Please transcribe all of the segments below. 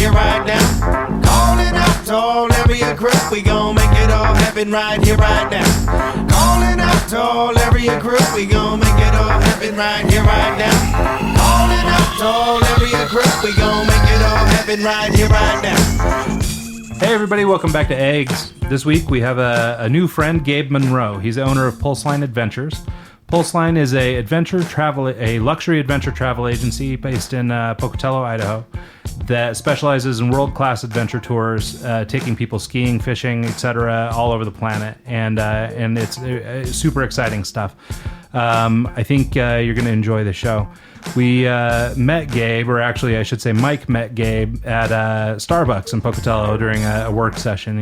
here, right now. Calling out to all area crew, we gon' make it all happen right here, right now. Calling out to all area crew, we gon' make it all happen right here, right now. Calling out to all area crew, we gon' make it all happen right here, right now. Hey everybody, welcome back to Eggs. This week we have a new friend, Gabe Monroe. He's the owner of Pulseline Adventures. Pulseline is a luxury adventure travel agency based in Pocatello, Idaho, that specializes in world-class adventure tours, taking people skiing, fishing, etc., all over the planet, and it's super exciting stuff. I think you're going to enjoy the show. We met Gabe, or actually I should say Mike met Gabe at Starbucks in Pocatello during a work session.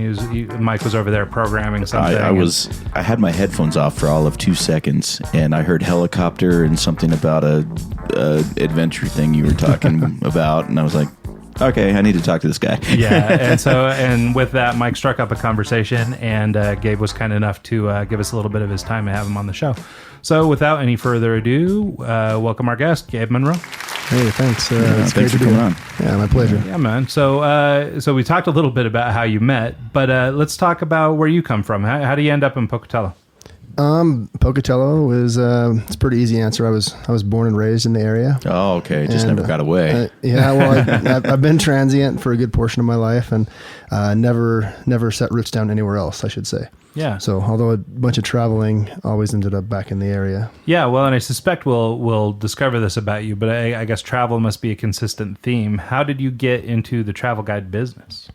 Mike was over there programming something. I had my headphones off for all of 2 seconds, and I heard helicopter and something about a adventure thing you were talking about, and I was like, okay, I need to talk to this guy. Yeah, and with that, Mike struck up a conversation, and Gabe was kind enough to give us a little bit of his time and have him on the show. So without any further ado, welcome our guest, Gabe Monroe. Hey, thanks. It's great to be on. Yeah, my pleasure. Yeah, man. So we talked a little bit about how you met, but let's talk about where you come from. How do you end up in Pocatello? Pocatello is it's a pretty easy answer. I was born and raised in the area. Oh, okay. Just never got away. I've been transient for a good portion of my life, and never set roots down anywhere else, I should say. Yeah. So although a bunch of traveling, always ended up back in the area. Yeah. Well, and I suspect we'll discover this about you, but I guess travel must be a consistent theme. How did you get into the travel guide business?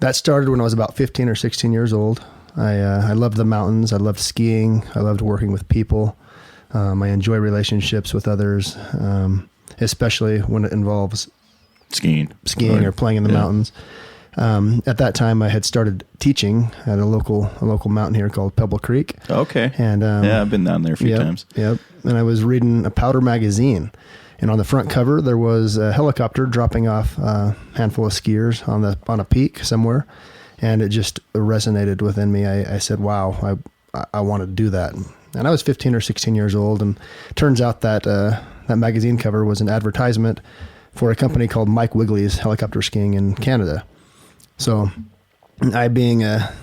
That started when I was about 15 or 16 years old. I loved the mountains. I loved skiing. I loved working with people. I enjoy relationships with others, especially when it involves skiing or playing in the mountains. At that time, I had started teaching at a local mountain here called Pebble Creek. Okay. And I've been down there a few times. Yep. And I was reading a powder magazine, and on the front cover there was a helicopter dropping off a handful of skiers on a peak somewhere, and it just resonated within me. I said, "Wow, I want to do that." And I was 15 or 16 years old, and turns out that that magazine cover was an advertisement for a company called Mike Wigley's Helicopter Skiing in Canada. So I, being a,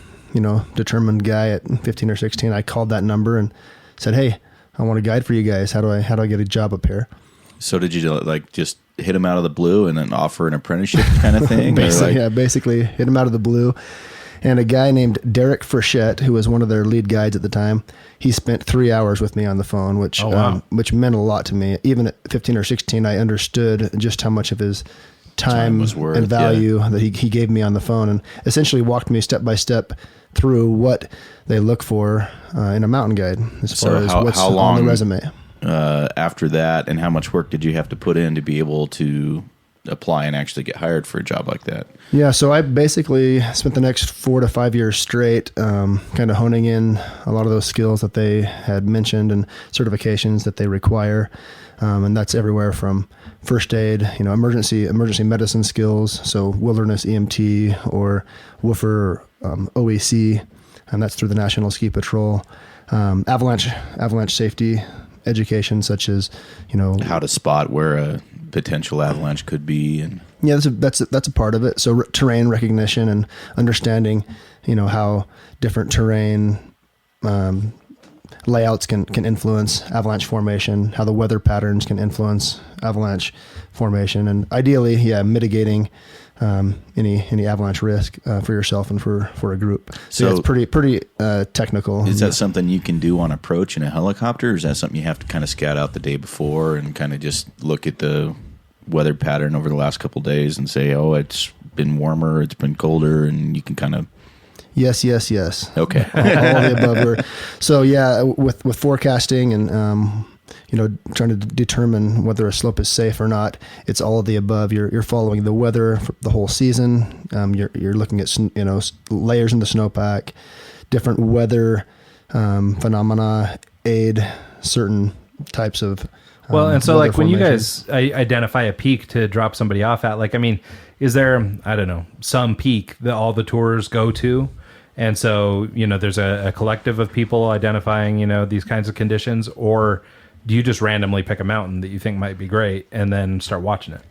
determined guy at 15 or 16, I called that number and said, "Hey, I want a guide for you guys. How do I get a job up here?" So did you just hit him out of the blue and then offer an apprenticeship kind of thing? Basically hit him out of the blue. And a guy named Derek Frechette, who was one of their lead guides at the time, he spent 3 hours with me on the phone, which meant a lot to me. Even at 15 or 16, I understood just how much of his time was worth, and value that he gave me on the phone, and essentially walked me step by step through what they look for in a mountain guide as far as what's on the resume. After that, and how much work did you have to put in to be able to apply and actually get hired for a job like that? Yeah, so I basically spent the next 4 to 5 years straight kind of honing in a lot of those skills that they had mentioned and certifications that they require. And that's everywhere from first aid, emergency medicine skills, so wilderness EMT or woofer OEC, and that's through the National Ski Patrol. Avalanche safety education, such as how to spot where a potential avalanche could be, and that's a part of it. So terrain recognition and understanding, how different terrain layouts can influence avalanche formation, how the weather patterns can influence avalanche formation, and ideally, mitigating any avalanche risk for yourself and for a group. So it's pretty technical. Is that something you can do on approach in a helicopter, or is that something you have to kind of scout out the day before and kind of just look at the weather pattern over the last couple of days and say, oh, it's been warmer, it's been colder, and you can kind of... Yes. Okay. all the above. So with forecasting and trying to determine whether a slope is safe or not, it's all of the above. You're following the weather for the whole season. You're looking at layers in the snowpack, different weather phenomena aid certain types of and so like when you formations. guys identify a peak to drop somebody off at, is there, I don't know, some peak that all the tours go to? And so, there's a collective of people identifying, these kinds of conditions, or do you just randomly pick a mountain that you think might be great and then start watching it?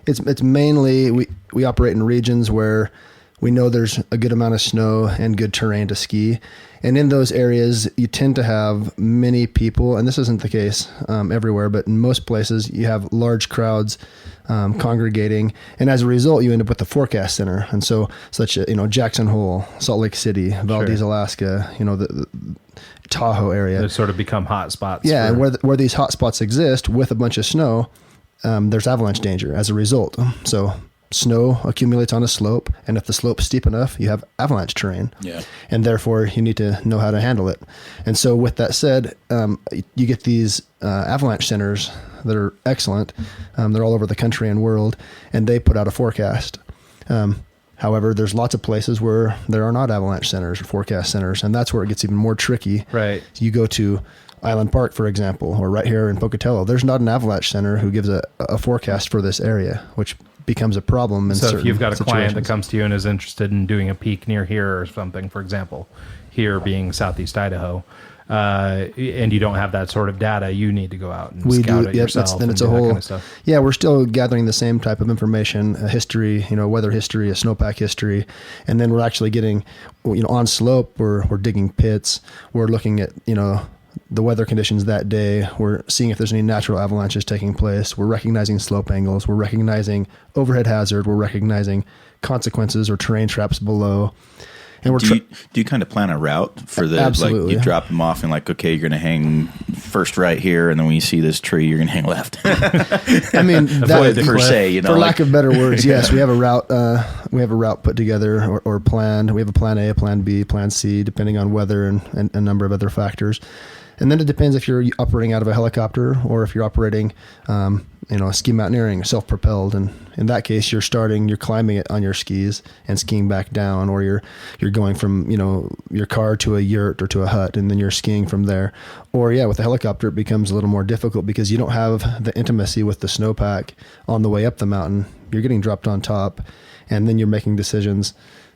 It's mainly we operate in regions where we know there's a good amount of snow and good terrain to ski. And in those areas, you tend to have many people, and this isn't the case everywhere, but in most places, you have large crowds congregating. And as a result, you end up with the forecast center. And so Jackson Hole, Salt Lake City, Valdez, Alaska, the Tahoe area. They sort of become hot spots. Yeah, and where these hot spots exist with a bunch of snow, there's avalanche danger as a result. So snow accumulates on a slope, and if the slope's steep enough, you have avalanche terrain. Yeah. And therefore, you need to know how to handle it. And so with that said, you get these avalanche centers that are excellent. They're all over the country and world, and they put out a forecast. However, there's lots of places where there are not avalanche centers or forecast centers, and that's where it gets even more tricky. Right. You go to Island Park, for example, or right here in Pocatello, there's not an avalanche center who gives a forecast for this area, which becomes a problem in certain So if you've got a client situations. that comes to you and is interested in doing a peak near here or something, for example, here being Southeast Idaho, and you don't have that sort of data, you need to go out and scout it yourself. Then it's and a do that whole. kind of stuff. Yeah, we're still gathering the same type of information, a history, weather history, a snowpack history, and then we're actually getting, on slope. We're digging pits. We're looking at the weather conditions that day. We're seeing if there's any natural avalanches taking place. We're recognizing slope angles. We're recognizing overhead hazard. We're recognizing consequences or terrain traps below. And do you kind of plan a route for the, Absolutely. like you drop them off and like, okay, you're going to hang first right here. And then when you see this tree, you're going to hang left. I mean, that, per se, for lack of better words, yes, we have a route. We have a route put together or planned. We have a plan A, plan B, plan C, depending on weather and a number of other factors. And then it depends if you're operating out of a helicopter or if you're operating, ski mountaineering, self-propelled. And in that case, you're climbing it on your skis and skiing back down, or you're going from, your car to a yurt or to a hut, and then you're skiing from there. Or with a helicopter, it becomes a little more difficult because you don't have the intimacy with the snowpack on the way up the mountain. You're getting dropped on top, and then you're making decisions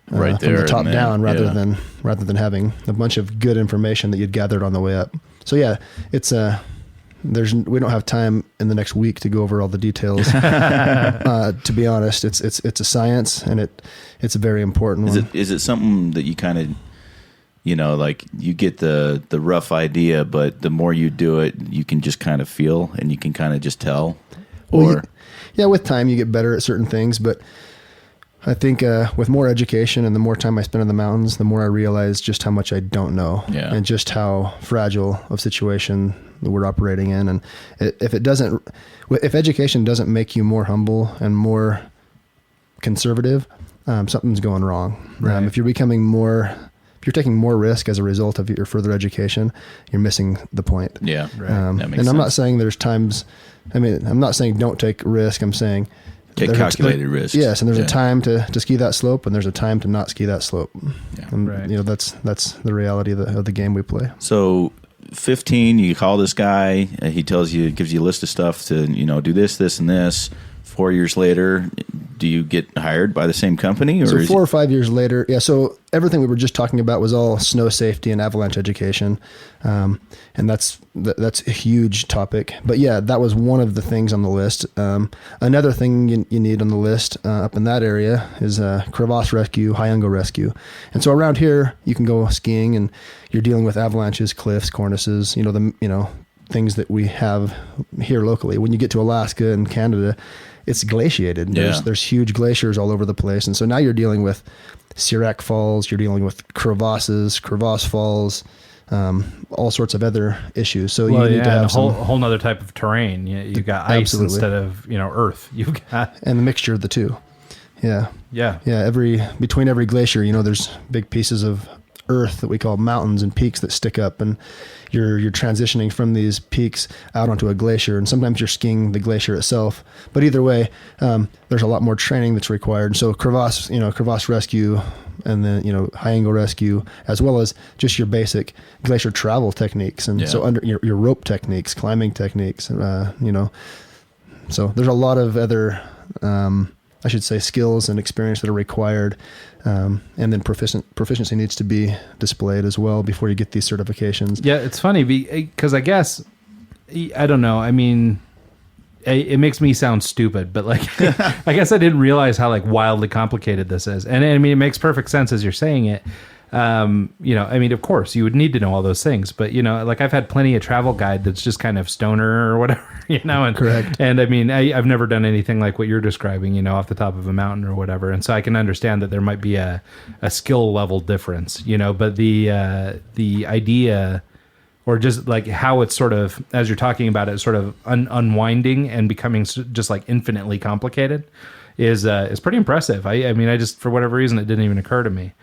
right from there the top and then, down rather than having a bunch of good information that you'd gathered on the way up. So it's we don't have time in the next week to go over all the details. To be honest, it's a science, and it's a very important one. Is it something that you kind of, like you get the rough idea, but the more you do it, you can just kind of feel and you can kind of just tell? Or with time you get better at certain things, but I think with more education and the more time I spend in the mountains, the more I realize just how much I don't know and just how fragile of situation that we're operating in. And if education doesn't make you more humble and more conservative, something's going wrong. Right. If you're taking more risk as a result of your further education, you're missing the point. Yeah. Right. That makes and sense. I'm not saying there's times, I'm not saying don't take risk. I'm saying take calculated risks. Yes, and there's a time to ski that slope, and there's a time to not ski that slope. Yeah. And Right. that's the reality of the game we play. So 15, you call this guy, he gives you a list of stuff to, do this, and this. 4 years later, do you get hired by the same company? Or So 4 or 5 years later, so everything we were just talking about was all snow safety and avalanche education. And that's a huge topic. But that was one of the things on the list. Another thing you need on the list up in that area is crevasse rescue, high-angle rescue. And so around here, you can go skiing and you're dealing with avalanches, cliffs, cornices, things that we have here locally. When you get to Alaska and Canada, it's glaciated. There's huge glaciers all over the place. And so now you're dealing with Sirac Falls, you're dealing with crevasses, crevasse falls, all sorts of other issues. So you need to have a whole nother type of terrain. You've got ice instead of, earth. You've got and the mixture of the two. Yeah. Between every glacier, there's big pieces of earth that we call mountains and peaks that stick up, and you're transitioning from these peaks out onto a glacier, and sometimes you're skiing the glacier itself. But either way, there's a lot more training that's required. So crevasse rescue, and then high angle rescue, as well as just your basic glacier travel techniques, and so under your rope techniques, climbing techniques, So there's a lot of other I should say skills and experience that are required. And then proficiency needs to be displayed as well before you get these certifications. Yeah, it's funny because I guess, I don't know. I mean, it makes me sound stupid, but like, I guess I didn't realize how like wildly complicated this is. And I mean, it makes perfect sense as you're saying it. You know, I mean, of course you would need to know all those things, but you know, like I've had plenty of travel guide that's just kind of stoner or whatever, you know, and Correct. And I mean, I've never done anything like what you're describing, you know, off the top of a mountain or whatever. And so I can understand that there might be a skill level difference, you know, but the idea, or just like how it's sort of, as you're talking about it, sort of unwinding and becoming just like infinitely complicated is pretty impressive. I mean, I just, for whatever reason, it didn't even occur to me.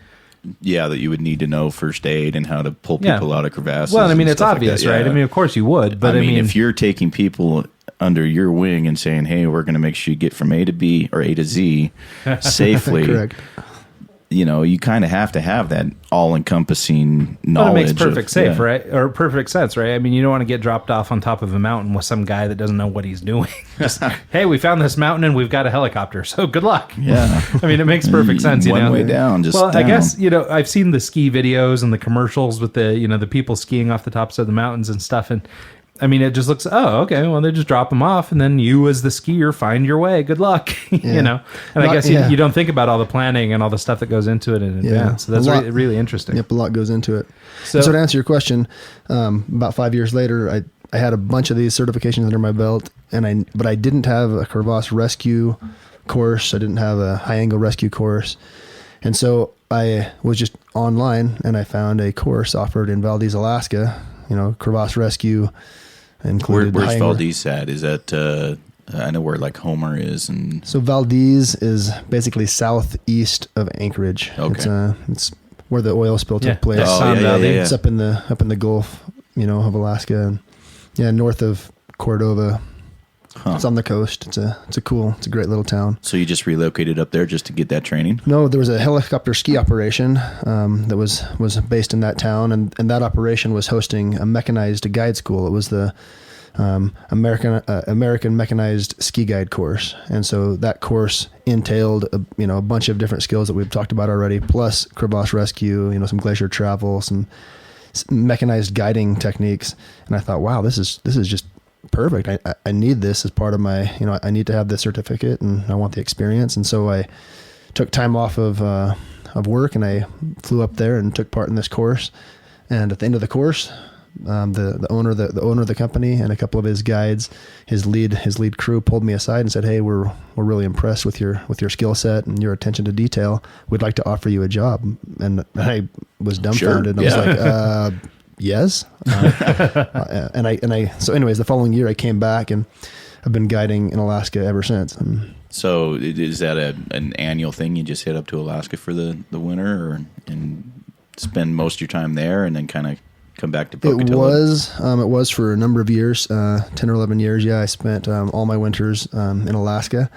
Yeah, that you would need to know first aid and how to pull people out of crevasses. Well, I mean, and it's stuff like obvious, that. right? Yeah. I mean, of course you would, but I mean, if you're taking people under your wing and saying, hey, we're going to make sure you get from A to B or A to Z safely, Correct. you know, you kind of have to have that all-encompassing But knowledge. it makes perfect safe, yeah. right? Or perfect sense, right? I mean, you don't want to get dropped off on top of a mountain with some guy that doesn't know what he's doing. Just, hey, we found this mountain and we've got a helicopter, so good luck. Yeah. I mean, it makes perfect sense, you One know. way down, just well, I down. guess, you know, I've seen the ski videos and the commercials with the, you know, the people skiing off the tops of the mountains and stuff, and I mean, it just looks, oh, okay, well, they just drop them off, and then you as the skier find your way. Good luck, you know? And I guess you don't think about all the planning and all the stuff that goes into it in advance. So that's really interesting. Yep, a lot goes into it. So, So to answer your question, about 5 years later, I had a bunch of these certifications under my belt, but I didn't have a crevasse rescue course. I didn't have a high angle rescue course. And so I was just online and I found a course offered in Valdez, Alaska, you know, crevasse rescue. Included Where's high angle- Valdez at? Is that, I know where like Homer is. And So Valdez is basically southeast of Anchorage. Okay. It's where the oil spill took place. Exxon Valley. It's up in the Gulf, you know, of Alaska, and north of Cordova. It's on the coast. It's a great little town. So you just relocated up there just to get that training? No, there was a helicopter ski operation that was based in that town, and that operation was hosting a mechanized guide school. It was the American Mechanized Ski Guide course, and so that course entailed a bunch of different skills that we've talked about already, plus crevasse rescue, you know, some glacier travel, some mechanized guiding techniques. And I thought, wow, this is just perfect. I need this as part of my, you know, I need to have this certificate and I want the experience. And so I took time off of work and I flew up there and took part in this course. And at the end of the course, the owner of the company and a couple of his guides, his lead crew pulled me aside and said, "Hey, we're really impressed with your skill set and your attention to detail. We'd like to offer you a job." And I was dumbfounded. Sure, I was like, yes. So anyways, the following year I came back and I've been guiding in Alaska ever since. So is that an annual thing? You just head up to Alaska for the winter and spend most of your time there and then kind of come back to Pocatello? It was for a number of years, 10 or 11 years. Yeah, I spent all my winters in Alaska,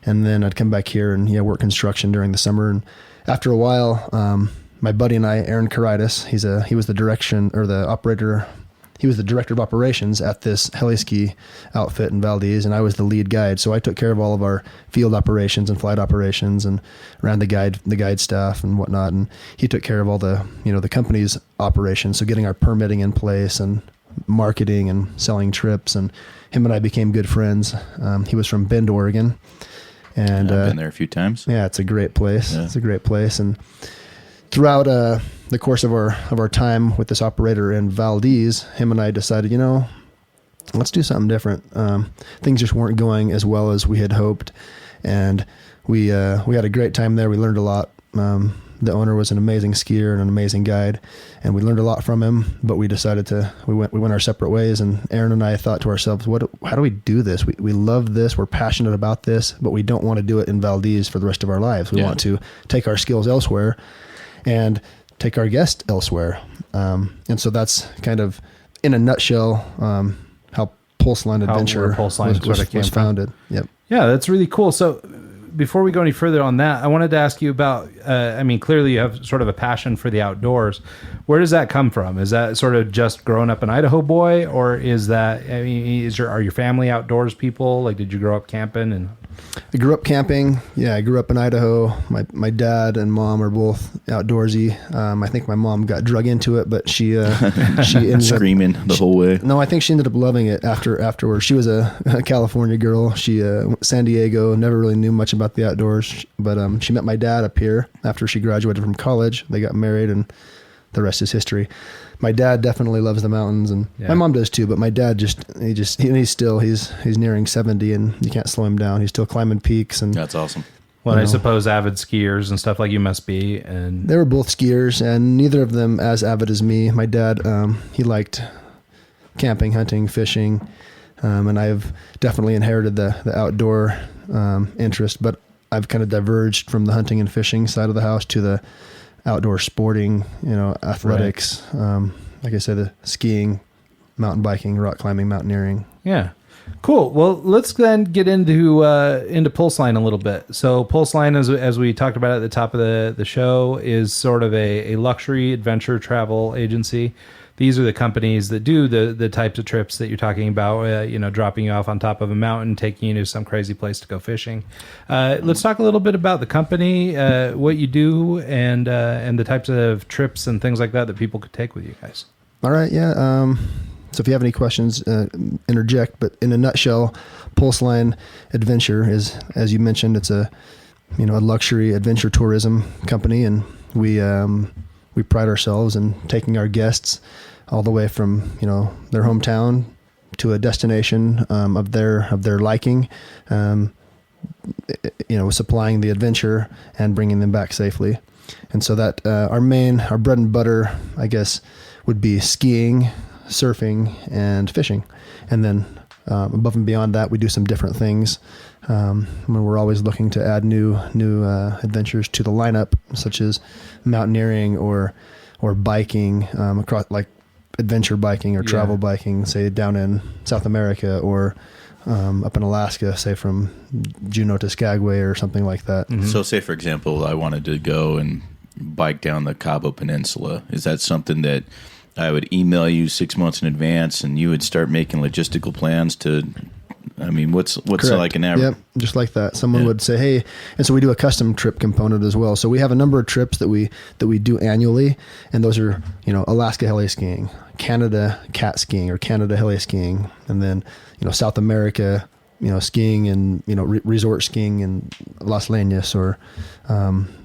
and then I'd come back here and work construction during the summer. And after a while, my buddy and I, Aaron Karitis, he was the director of operations at this heli-ski outfit in Valdez, and I was the lead guide. So I took care of all of our field operations and flight operations and ran the guide staff and whatnot. And he took care of all the company's operations. So getting our permitting in place and marketing and selling trips. And him and I became good friends. He was from Bend, Oregon. And I've been there a few times. Yeah, it's a great place. Yeah. It's a great place. And throughout the course of our time with this operator in Valdez, him and I decided, let's do something different. Things just weren't going as well as we had hoped, and we had a great time there. We learned a lot. The owner was an amazing skier and an amazing guide, and we learned a lot from him. But we decided we went our separate ways. And Aaron and I thought to ourselves, how do we do this? We love this. We're passionate about this, but we don't want to do it in Valdez for the rest of our lives. We want to take our skills elsewhere and take our guest elsewhere. And so that's kind of, in a nutshell, how Pulseline Adventure was founded. Yep. Yeah, that's really cool. So before we go any further on that, I wanted to ask you about, clearly you have sort of a passion for the outdoors. Where does that come from? Is that sort of just growing up an Idaho boy, or is that, are your family outdoors people? Like, did you grow up camping? And I grew up camping. Yeah, I grew up in Idaho. My dad and mom are both outdoorsy. I think my mom got drug into it, but she ended Screaming the whole way. No, I think she ended up loving it afterwards. She was a California girl. She San Diego, never really knew much about the outdoors, but she met my dad up here after she graduated from college. They got married, and the rest is history. My dad definitely loves the mountains, and my mom does too. But my dad he's nearing 70, and you can't slow him down. He's still climbing peaks, and That's awesome. Well, I suppose avid skiers and stuff like you must be. And they were both skiers, and neither of them as avid as me. My dad, he liked camping, hunting, fishing, and I've definitely inherited the outdoor interest. But I've kind of diverged from the hunting and fishing side of the house to the outdoor sporting, athletics, like I said, the skiing, mountain biking, rock climbing, mountaineering. Yeah. Cool. Well, let's then get into Pulseline a little bit. So Pulseline, as we talked about at the top of the show, is sort of a luxury adventure travel agency. These are the companies that do the types of trips that you're talking about, dropping you off on top of a mountain, taking you to some crazy place to go fishing. Let's talk a little bit about the company, what you do, and the types of trips and things like that people could take with you guys. All right. Yeah. So if you have any questions, interject. But in a nutshell, Pulseline Adventure is, as you mentioned, it's a luxury adventure tourism company, and we pride ourselves in taking our guests all the way from their hometown to a destination of their liking, supplying the adventure and bringing them back safely. And so that our bread and butter, I guess, would be skiing, surfing, and fishing. And then above and beyond that, we do some different things. When we're always looking to add new adventures to the lineup, such as mountaineering or biking across, like adventure biking or travel biking, say down in South America or up in Alaska, say from Juneau to Skagway or something like that. Mm-hmm. So say, for example, I wanted to go and bike down the Cabo Peninsula. Is that something that I would email you 6 months in advance and you would start making logistical plans to... what's like an average? Yep, just like that. Someone would say, "Hey," and so we do a custom trip component as well. So we have a number of trips that we do annually, and those are Alaska heli skiing, Canada cat skiing or Canada heli skiing, and then South America, skiing and resort skiing in Las Leñas or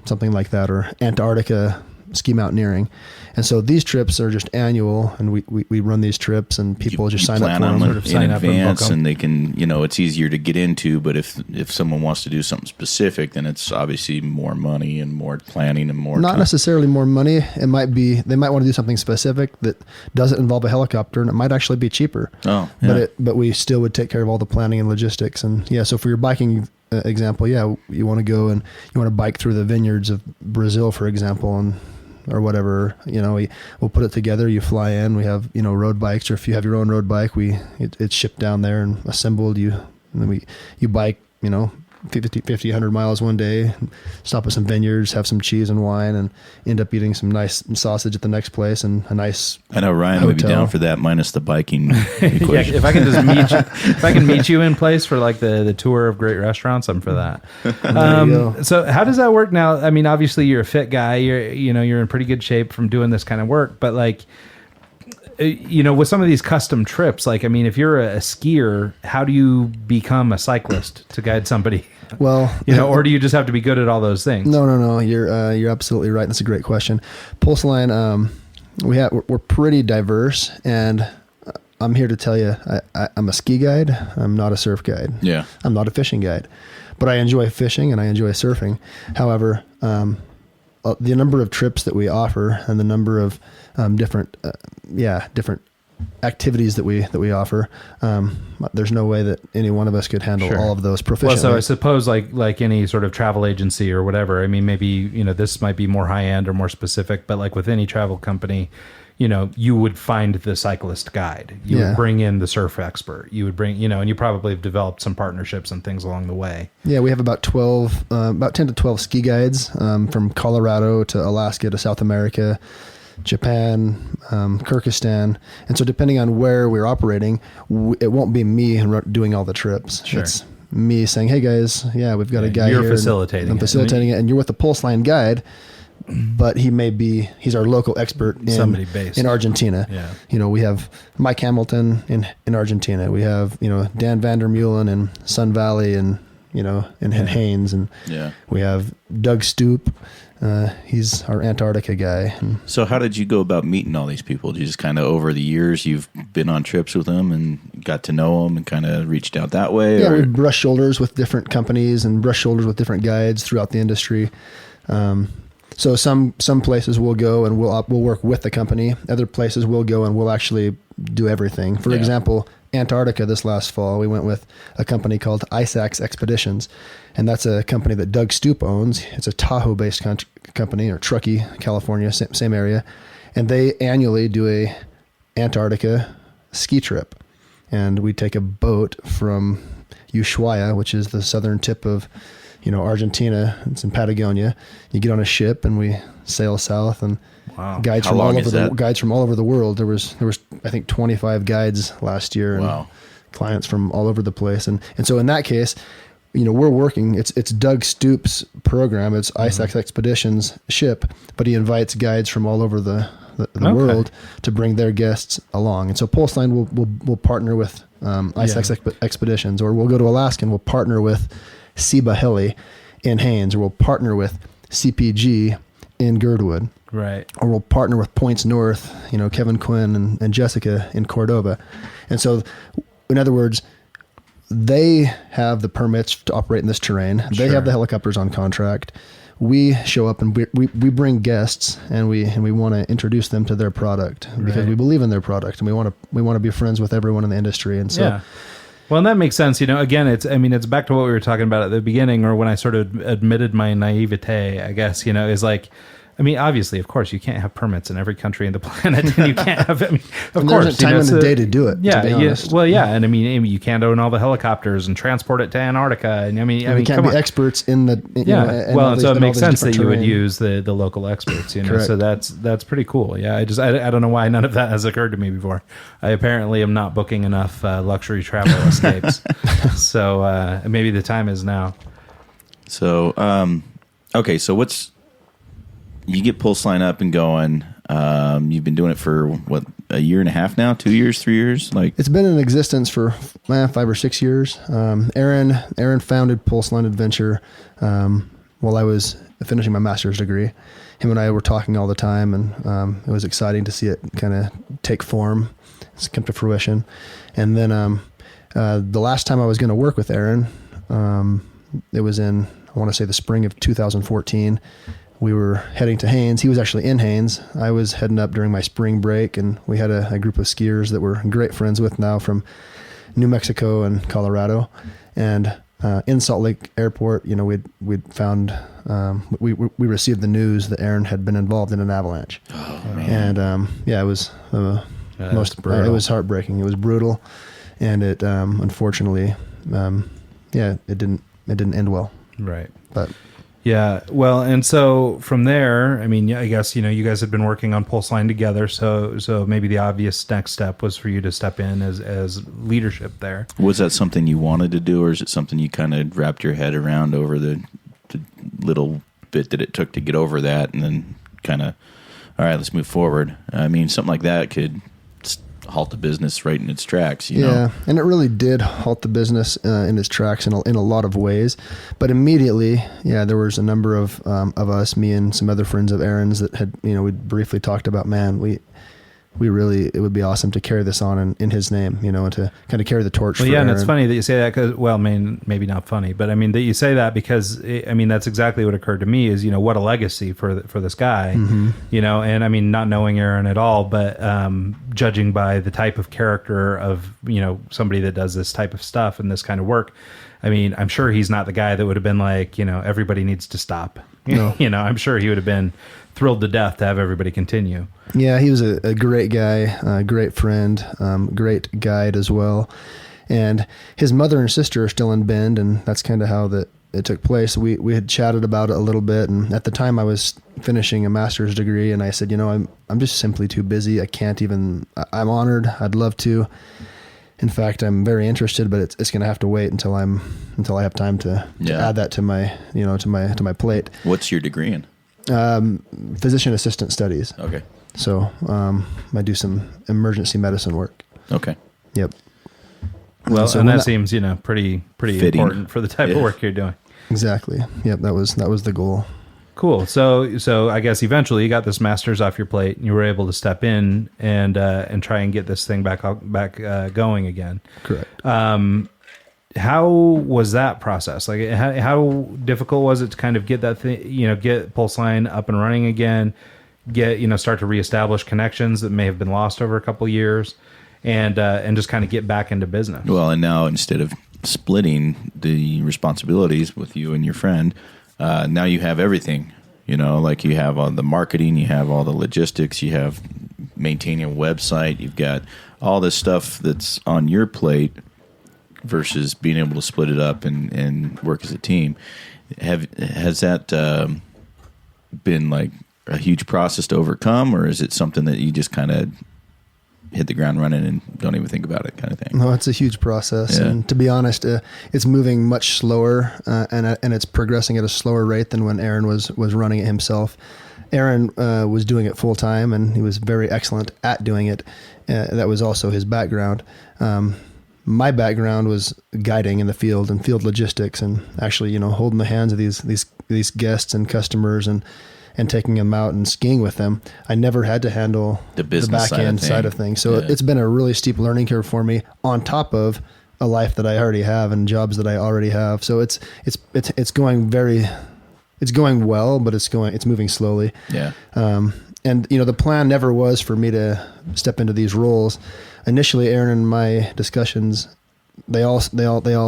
something like that, or Antarctica ski mountaineering. And so these trips are just annual, and we run these trips, and people just sign up for them. Sort of in advance, and they can, it's easier to get into. But if someone wants to do something specific, then it's obviously more money and more planning and more. Not necessarily more money. It might be they might want to do something specific that doesn't involve a helicopter, and it might actually be cheaper. Oh, yeah. But we still would take care of all the planning and logistics. And so for your biking example, you want to go and you want to bike through the vineyards of Brazil, for example, and or whatever, we'll put it together. You fly in, we have, road bikes, or if you have your own road bike, it's shipped down there and assembled. You bike, 50, 100 miles one day, stop at some vineyards, have some cheese and wine, and end up eating some nice sausage at the next place and a nice I know Ryan hotel. would be down for that minus the biking equation. Yeah, if I can just meet you, if I can meet you in place for like the tour of great restaurants, I'm for that. So how does that work now? Obviously you're a fit guy, you're in pretty good shape from doing this kind of work, but like, with some of these custom trips, like, if you're a skier, how do you become a cyclist to guide somebody? Well, or do you just have to be good at all those things? No. You're absolutely right. That's a great question. Pulseline, we're pretty diverse, and I'm here to tell you, I'm a ski guide. I'm not a surf guide. Yeah. I'm not a fishing guide, but I enjoy fishing and I enjoy surfing. However, the number of trips that we offer and the number of different activities that we offer, there's no way that any one of us could handle all of those proficiently. Well, so I suppose like any sort of travel agency or whatever, maybe, this might be more high end or more specific, but like with any travel company, you would find the cyclist guide. You would bring in the surf expert. You would bring, and you probably have developed some partnerships and things along the way. Yeah, we have about 10 to 12 ski guides from Colorado to Alaska to South America, Japan, Kyrgyzstan. And so depending on where we're operating, it won't be me doing all the trips. Sure. me saying, "Hey guys, yeah, we've got a guy you're here." facilitating I'm it. facilitating it, and you're with the Pulseline guide, but he's our local expert Somebody based in Argentina. Yeah. You know, we have Mike Hamilton in Argentina. We have, you know, Dan Vandermeulen in Sun Valley and, you know, in Haines, and Yeah. we have Doug Stoop. He's our Antarctica guy. And So how did you go about meeting all these people? Did you just kind of over the years you've been on trips with them and got to know them and kind of reached out that way? yeah, or? we brush shoulders with different companies and brush shoulders with different guides throughout the industry. So some places we'll go and we'll work with the company. Other places we'll go and we'll actually do everything. For Yeah. example, Antarctica this last fall, we went with a company called Ice Axe Expeditions, and that's a company that Doug Stoop owns. It's a Tahoe-based company, or Truckee, California, same area, and they annually do a Antarctica ski trip, and we take a boat from Ushuaia, which is the southern tip of, you know, Argentina. It's in Patagonia. You get on a ship and we sail south, and Wow. guides How from all long over is the that? guides from all over the world. There was I think 25 guides last year, and Wow. clients from all over the place. And so in that case, you know, we're working. It's Doug Stoop's program. It's Ice Axe Expeditions ship, but he invites guides from all over the Okay. world to bring their guests along. And so Pulseline will partner with Ice Axe Expeditions, or we'll go to Alaska and we'll partner with Seba Heli in Haines, or we'll partner with CPG in Girdwood, Right. or we'll partner with Points North, you know, Kevin Quinn and Jessica in Cordova. And so, in other words, they have the permits to operate in this terrain. They Sure. have the helicopters on contract. We show up and we bring guests, and we want to introduce them to their product because Right. we believe in their product, and we want to be friends with everyone in the industry. And so, Yeah. Well, and that makes sense. You know, again, it's back to what we were talking about at the beginning, or when I sort of admitted my naivete, I guess, you know, is like, I mean, obviously, of course, you can't have permits in every country on the planet, and you can't have, I mean, of and course. there's a time in the day to do it. Yeah, to be honest. well, yeah, and I mean, you can't own all the helicopters and transport it to Antarctica, and I mean, we can't come be on. experts in the Yeah, well, and so it makes sense that you would use. use the local experts, you know. Correct. So that's pretty cool. Yeah, I don't know why none of that has occurred to me before. I apparently am not booking enough luxury travel escapes, so maybe the time is now. So, okay, so you get Pulseline up and going. You've been doing it for what, a year and a half now, 2 years, 3 years? Like, It's been in existence for 5 or 6 years. Aaron founded Pulseline Adventure while I was finishing my master's degree. Him and I were talking all the time, and it was exciting to see it kind of take form, it's come to fruition. And then the last time I was going to work with Aaron, it was in, I want to say, the spring of 2014. We were heading to Haines. He was actually in Haines. I was heading up during my spring break, and we had a group of skiers that we're great friends with now from New Mexico and Colorado. And in Salt Lake Airport, you know, we'd found we received the news that Aaron had been involved in an avalanche. oh, man. And yeah, it was That's brutal. it was heartbreaking. It was brutal, and it unfortunately, it didn't end well. Right. But Yeah, well, and so from there, I mean, I guess, you know, you guys had been working on Pulseline together, so maybe the obvious next step was for you to step in as leadership there. Was that something you wanted to do, or is it something you kind of wrapped your head around over the little bit that it took to get over that, and then kind of, all right, let's move forward? I mean, something like that could halt the business right in its tracks, you know? yeah, and it really did halt the business in its tracks in a lot of ways. But immediately, yeah, there was a number of us, me and some other friends of Aaron's, that had, you know, we briefly talked about, man, we really, it would be awesome to carry this on in his name, you know, and to kind of carry the torch. Well, for yeah, and Aaron. it's funny that you say that because, well, I mean, maybe not funny, but I mean that you say that because, I mean, that's exactly what occurred to me is, you know, what a legacy for this guy, you know, and I mean, not knowing Aaron at all, but judging by the type of character of, you know, somebody that does this type of stuff and this kind of work, I mean, I'm sure he's not the guy that would have been like, you know, everybody needs to stop. No. You know, I'm sure he would have been thrilled to death to have everybody continue. Yeah, he was a great guy, a great friend, great guide as well. And his mother and sister are still in Bend, and that's kind of how it took place. We had chatted about it a little bit, and at the time I was finishing a master's degree, and I said, you know, I'm just simply too busy. I can't even. I'm honored. I'd love to. In fact, I'm very interested, but it's going to have to wait until I have time to add that to my to my plate. What's your degree in? Physician assistant studies. Okay. So I do some emergency medicine work. Okay. Yep. Well, So and when that seems, pretty Fitting. important for the type of work you're doing. Exactly. Yep. That was the goal. Cool. So I guess eventually you got this master's off your plate, and you were able to step in and try and get this thing back going again. Correct. How was that process? Like, how difficult was it to kind of get that thing, get Pulseline up and running again, start to reestablish connections that may have been lost over a couple of years, and just kind of get back into business? Well, and now instead of splitting the responsibilities with you and your friend, now you have everything. Like you have all the marketing, you have all the logistics, you have maintaining a website, you've got all this stuff that's on your plate versus being able to split it up and work as a team. Has that been like a huge process to overcome, or is it something that you just kind of hit the ground running and don't even think about it kind of thing? No, it's a huge process. Yeah. And to be honest, it's moving much slower and it's progressing at a slower rate than when Aaron was running it himself. Aaron was doing it full time, and he was very excellent at doing it. That was also his background. My background was guiding in the field and field logistics, and actually, holding the hands of these guests and customers and taking them out and skiing with them. I never had to handle The business back end side of things. So Yeah. it's been a really steep learning curve for me, on top of a life that I already have and jobs that I already have. So it's going it's going well, but it's moving slowly. Yeah. And the plan never was for me to step into these roles. Initially, Aaron and my discussions, they all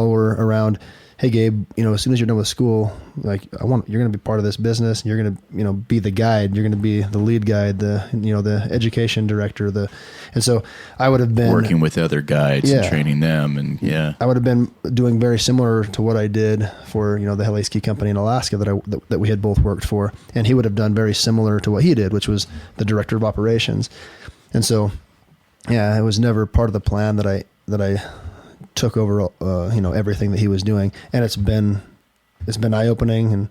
were around, hey Gabe, as soon as you're done with school, like you're going to be part of this business, and you're going to be the guide, you're going to be the lead guide, the education director, and so I would have been Working with other guides and Yeah. training them, and I would have been doing very similar to what I did for the Heli Ski Company in Alaska that we had both worked for, and he would have done very similar to what he did, which was the director of operations. And so, it was never part of the plan that I took over everything that he was doing, and it's been eye opening, and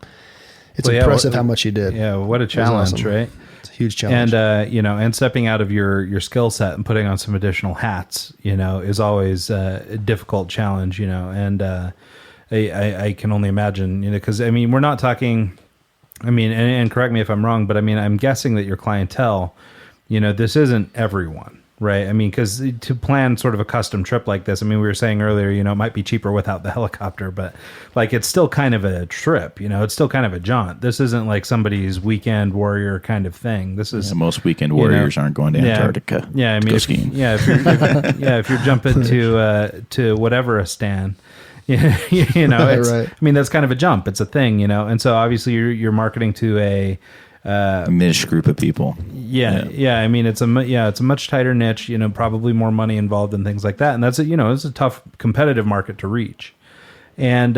it's impressive how much he did. Yeah, what a challenge, awesome. right? It's a huge challenge. And and stepping out of your skill set and putting on some additional hats, is always a difficult challenge, and I can only imagine, because we're not talking, and correct me if I'm wrong, but I'm guessing that your clientele, this isn't everyone. Right. Because to plan sort of a custom trip like this, we were saying earlier, it might be cheaper without the helicopter, but like it's still kind of a trip, it's still kind of a jaunt. This isn't like somebody's weekend warrior kind of thing. This is most weekend warriors aren't going to Antarctica. Yeah. to go skiing. If you're jumping to whatever a stand, it's, Right. that's kind of a jump. It's a thing, and so obviously you're marketing to a niche group of people. Yeah. It's a much tighter niche, probably more money involved and things like that. And that's it's a tough competitive market to reach. And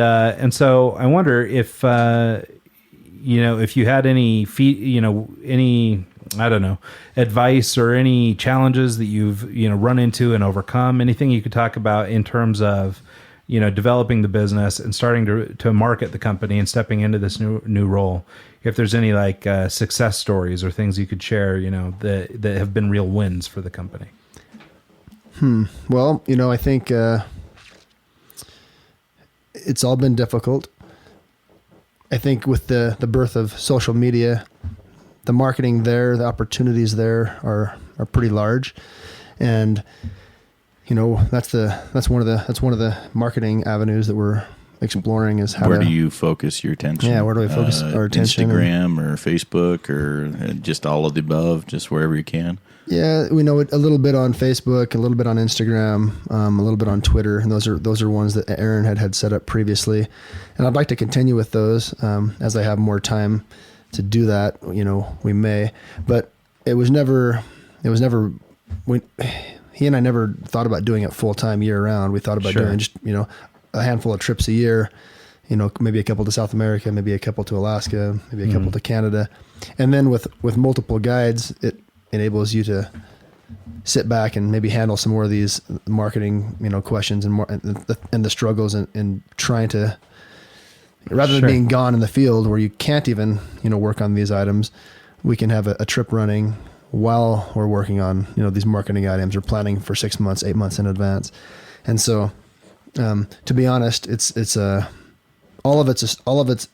so I wonder if, if you had any any, I don't know, advice or any challenges that you've, run into and overcome, anything you could talk about in terms of, developing the business and starting to market the company and stepping into this new role. If there's any like success stories or things you could share, that have been real wins for the company. Well, I think it's all been difficult. I think with the birth of social media, the marketing there, the opportunities there are pretty large, and that's one of the marketing avenues that we're exploring, is how Where do you focus your attention? Yeah, where do I focus our attention? Instagram or Facebook or just all of the above, just wherever you can? Yeah, we know a little bit on Facebook, a little bit on Instagram, a little bit on Twitter, and those are ones that Aaron had set up previously, and I'd like to continue with those as I have more time to do that. We may, but it was never. He and I never thought about doing it full time year round. We thought about Sure. doing just a handful of trips a year, maybe a couple to South America, maybe a couple to Alaska, maybe a couple to Canada. And then with multiple guides, it enables you to sit back and maybe handle some more of these marketing, questions and more and the struggles in trying to, rather than being gone in the field where you can't even, work on these items, we can have a trip running while we're working on, these marketing items or planning for 6 months, 8 months in advance. And so, to be honest, it's all of it's,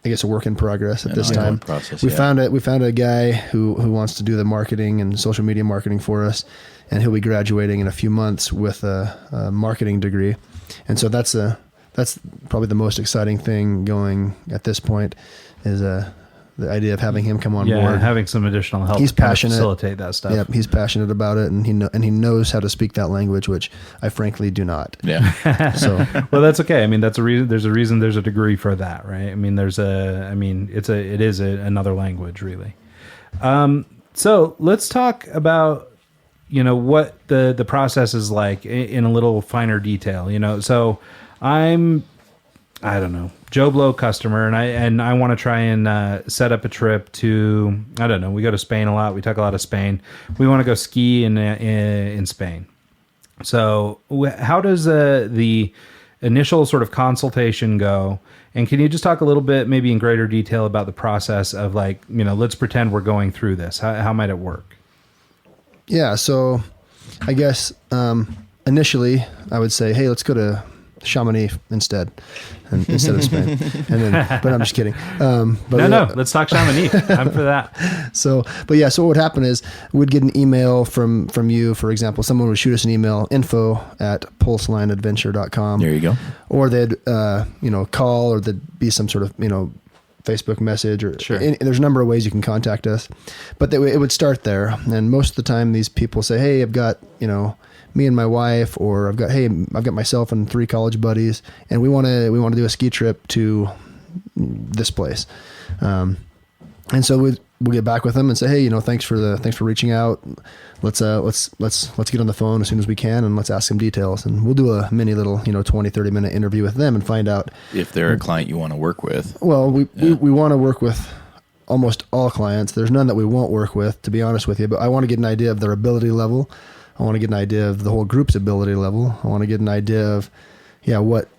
I guess, a work in progress at this time. Process, we found a guy who wants to do the marketing and social media marketing for us, and he'll be graduating in a few months with a marketing degree. And so that's probably the most exciting thing going at this point is the idea of having him come on board. Having some additional help. He's to kind of passionate. Facilitate that stuff. Yep, he's passionate about it, and he knows how to speak that language, which I frankly do not. Yeah. So well, that's okay. I mean, that's a reason. There's a reason. There's a degree for that, right? I mean, it is another language, really. So let's talk about what the process is like in a little finer detail. So I don't know, Joe Blow customer, and I want to try and set up a trip to, I don't know, we go to Spain a lot. We talk a lot of Spain. We want to go ski in Spain. So how does the initial sort of consultation go? And can you just talk a little bit, maybe in greater detail, about the process of let's pretend we're going through this. How might it work? Yeah. So I guess initially I would say, hey, let's go to Chamonix instead of Spain. But I'm just kidding. Let's talk Chamonix. I'm for that. So what would happen is we'd get an email from you, for example. Someone would shoot us an email, info@pulselineadventure.com. There you go. Or they'd, call, or there'd be some sort of, Facebook message, or there's a number of ways you can contact us, but it would start there. And most of the time these people say, hey, I've got, me and my wife, or I've got myself and 3 college buddies, and we want to do a ski trip to this place. And so we'll get back with them and say, hey, thanks for reaching out. Let's get on the phone as soon as we can, and let's ask some details, and we'll do a mini little, 20-30 minute interview with them and find out if they're a client you want to work with. Well, we want to work with almost all clients. There's none that we won't work with, to be honest with you, but I want to get an idea of their ability level. I want to get an idea of the whole group's ability level. I want to get an idea of, what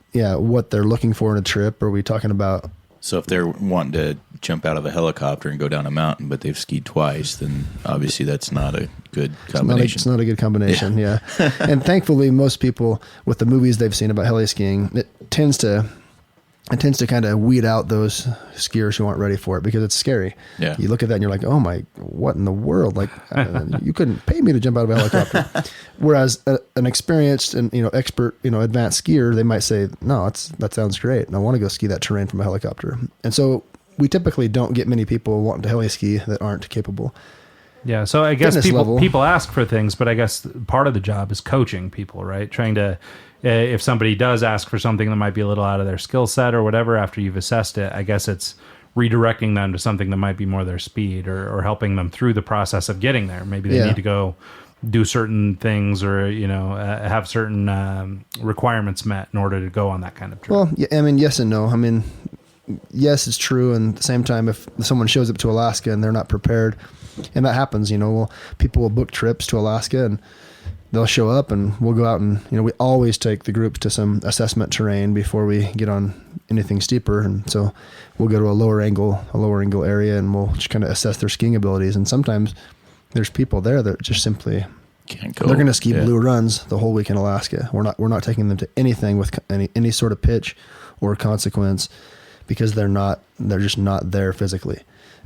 they're looking for in a trip. Are we talking about? So if they're wanting to jump out of a helicopter and go down a mountain, but they've skied twice, then obviously that's not a good combination. It's not a good combination. Yeah. And thankfully, most people, with the movies they've seen about heli skiing, it tends to kind of weed out those skiers who aren't ready for it, because it's scary. Yeah. You look at that and you're like, oh my, what in the world? Like, you couldn't pay me to jump out of a helicopter. Whereas an experienced and, expert, advanced skier, they might say, no, that sounds great, and I want to go ski that terrain from a helicopter. And so we typically don't get many people wanting to heli ski that aren't capable. Yeah. So I guess people ask for things, but I guess part of the job is coaching people, right? Trying to, if somebody does ask for something that might be a little out of their skill set or whatever, after you've assessed it, I guess it's redirecting them to something that might be more their speed, or helping them through the process of getting there. Maybe they need to go do certain things, or, have certain requirements met in order to go on that kind of trip. Well, yeah, I mean, yes and no. I mean, yes, it's true. And at the same time, if someone shows up to Alaska and they're not prepared, and that happens, people will book trips to Alaska and they'll show up, and we'll go out and, we always take the groups to some assessment terrain before we get on anything steeper. And so we'll go to a lower angle area, and we'll just kind of assess their skiing abilities. And sometimes there's people there that just simply can't go. They're going to ski blue runs the whole week in Alaska. We're not taking them to anything with any sort of pitch or consequence, because they're just not there physically.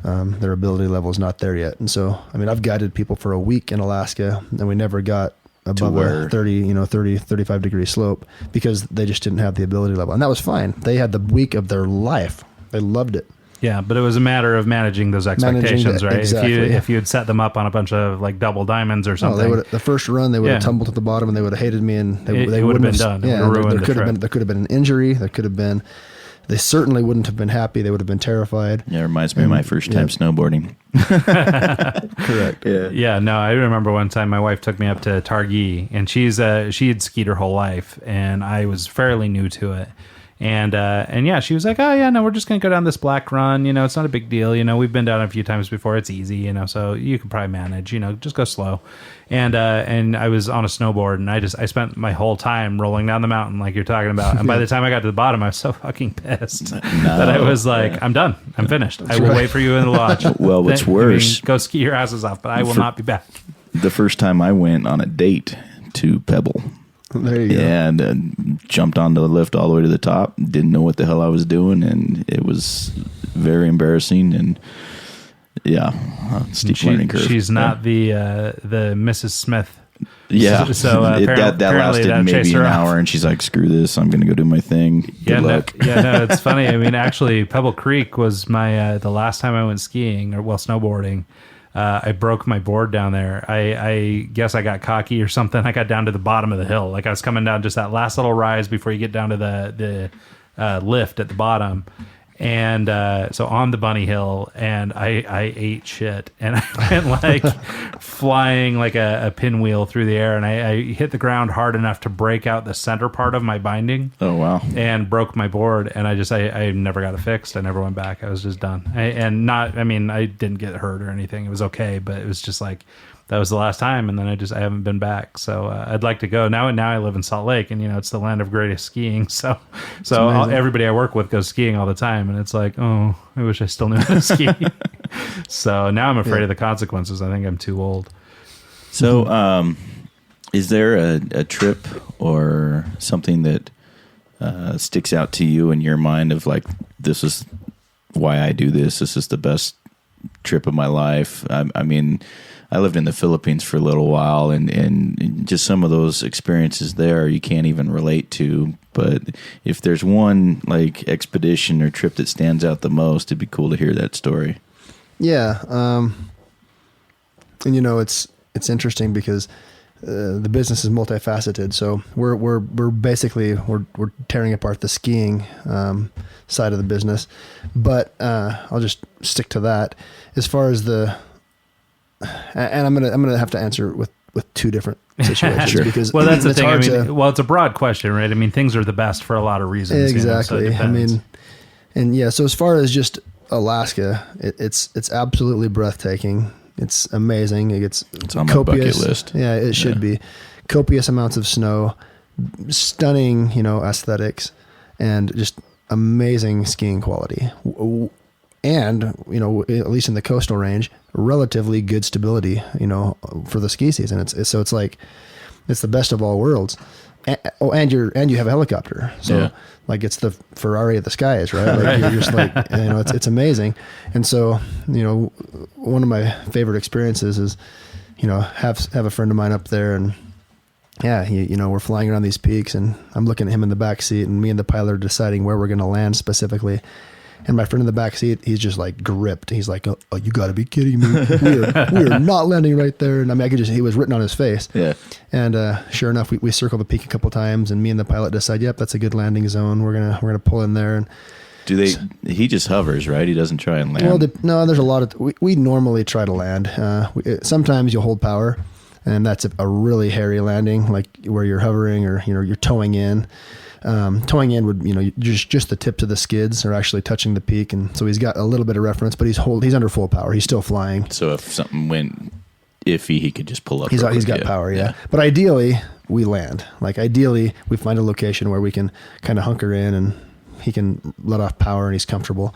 Their ability level is not there yet. And so, I mean, I've guided people for a week in Alaska, and we never got above a 35 degree slope, because they just didn't have the ability level. And that was fine. They had the week of their life. They loved it. Yeah, but it was a matter of managing those expectations, right? Exactly. If you had set them up on a bunch of like double diamonds or something, the first run they would have tumbled to the bottom, and they would have hated me, and they would have been done. Yeah, there could have been an injury. There could have been. They certainly wouldn't have been happy. They would have been terrified. Yeah, it reminds me of my first time snowboarding. Correct. Yeah. No, I remember one time my wife took me up to Targhee, and she had skied her whole life, and I was fairly new to it. And yeah, she was like, oh yeah, no, we're just going to go down this black run. It's not a big deal. We've been down a few times before. It's easy, so you can probably manage, just go slow. And I was on a snowboard, and I spent my whole time rolling down the mountain like you're talking about. And by the time I got to the bottom, I was so fucking pissed that I was like, I'm done. I'm finished. I will wait for you in the lodge. Well, what's worse, go ski your asses off, but I will not be back. The first time I went on a date to Pebble. There you go. And jumped on the lift all the way to the top. Didn't know what the hell I was doing, and it was very embarrassing. And yeah, steep learning curve. She's not the Mrs. Smith. Yeah, so that lasted maybe an hour, and she's like, "Screw this! I'm going to go do my thing. Good luck." No, it's funny. I mean, actually, Pebble Creek was my the last time I went skiing or snowboarding. I broke my board down there. I guess I got cocky or something. I got down to the bottom of the hill. Like I was coming down just that last little rise before you get down to the lift at the bottom. And so on the bunny hill, and I ate shit. And I went like flying like a pinwheel through the air. And I hit the ground hard enough to break out the center part of my binding. Oh, wow. And broke my board. And I never got it fixed. I never went back. I was just done. I didn't get hurt or anything. It was okay. But it was just like, that was the last time, and then I haven't been back. So I'd like to go now. I live in Salt Lake, and it's the land of greatest skiing. So everybody I work with goes skiing all the time, and it's like, oh, I wish I still knew how to ski. So now I'm afraid of the consequences. I think I'm too old. So, is there a trip or something that sticks out to you in your mind of like, this is why I do this? This is the best trip of my life. I mean, I lived in the Philippines for a little while, and just some of those experiences there you can't even relate to. But if there's one like expedition or trip that stands out the most, it'd be cool to hear that story. Yeah, and it's interesting because the business is multifaceted. So we're basically tearing apart the skiing side of the business, but I'll just stick to that. As far as and I'm gonna have to answer with two different situations. Sure. Because well, that's the thing. It's a broad question, right? I mean, things are the best for a lot of reasons. Exactly. So so as far as just Alaska, it's absolutely breathtaking. It's amazing. It's on my bucket list. Yeah, it should be. Copious amounts of snow, stunning, aesthetics, and just amazing skiing quality. And, at least in the coastal range, relatively good stability, for the ski season. It's like, it's the best of all worlds. And you have a helicopter. So like it's the Ferrari of the skies, right? Like you're just like, it's amazing. And so, one of my favorite experiences is, have a friend of mine up there, and we're flying around these peaks, and I'm looking at him in the back seat, and me and the pilot are deciding where we're going to land specifically. And my friend in the back seat, he's just like gripped. He's like, "Oh, you got to be kidding me! We are not landing right there." And I mean, he was written on his face. Yeah. And sure enough, we circled the peak a couple times, and me and the pilot decide, "Yep, that's a good landing zone. We're gonna pull in there." And he just hovers, right? He doesn't try and land. Well, no, there's a lot of. We normally try to land. Sometimes you'll hold power, and that's a really hairy landing, like where you're hovering or you're towing in. Towing in would, just the tips of the skids are actually touching the peak. And so he's got a little bit of reference, but he's under full power. He's still flying. So if something went iffy, he could just pull up. He's got power. Yeah. But ideally we land. Like ideally we find a location where we can kind of hunker in and he can let off power and he's comfortable.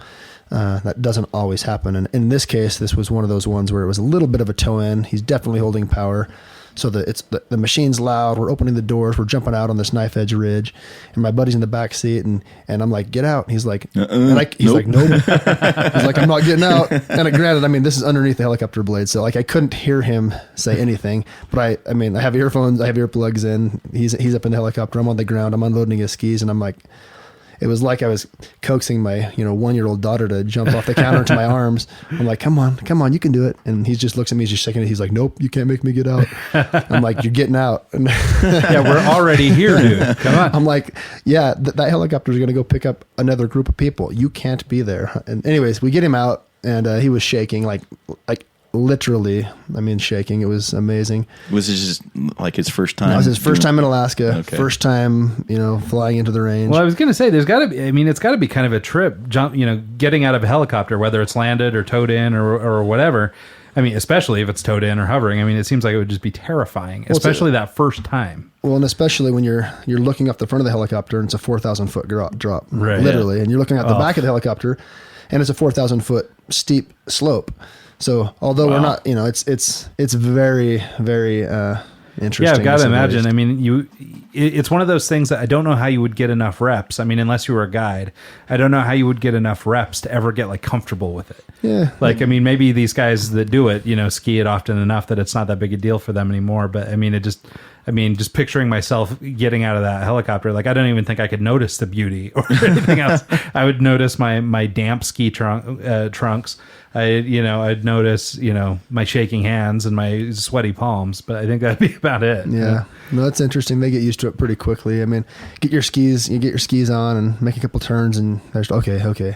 That doesn't always happen. And in this case, this was one of those ones where it was a little bit of a toe in. He's definitely holding power. So the machine's loud. We're opening the doors. We're jumping out on this knife edge ridge, and my buddy's in the back seat, and I'm like, "Get out!" And he's like, "Nope." He's like, "I'm not getting out." And granted, I mean, this is underneath the helicopter blade, so like I couldn't hear him say anything. But I have earphones. I have earplugs in. He's up in the helicopter. I'm on the ground. I'm unloading his skis, and I'm like. It was like I was coaxing my, 1-year-old daughter to jump off the counter into my arms. I'm like, come on, you can do it. And he just looks at me, he's just shaking it. He's like, nope, you can't make me get out. I'm like, you're getting out. Yeah, we're already here, dude. Come on. I'm like, yeah, that helicopter is going to go pick up another group of people. You can't be there. And anyways, we get him out, and he was shaking like literally, I mean, shaking. It was amazing. Was it just like his first time? It was his first time in Alaska. Okay. First time, flying into the range. Well, I was going to say, there's got to be, I mean, it's got to be kind of a trip, getting out of a helicopter, whether it's landed or towed in or whatever. I mean, especially if it's towed in or hovering. I mean, it seems like it would just be terrifying, especially that first time. Well, and especially when you're looking off the front of the helicopter and it's a 4,000-foot drop, Right, literally, yeah. and you're looking at the back of the helicopter and it's a 4,000-foot steep slope. So although we're not, it's very, very interesting. Yeah, I've got to imagine. least. I mean, it's one of those things that I don't know how you would get enough reps. I mean, unless you were a guide, I don't know how you would get enough reps to ever get like comfortable with it. Yeah. Like, I mean, maybe these guys that do it, ski it often enough that it's not that big a deal for them anymore. But I mean, just picturing myself getting out of that helicopter, like I don't even think I could notice the beauty or anything else. I would notice my damp ski trunks. I'd notice, my shaking hands and my sweaty palms, but I think that'd be about it. Yeah. No, that's interesting. They get used to it pretty quickly. I mean, you get your skis on and make a couple turns and they're just, okay.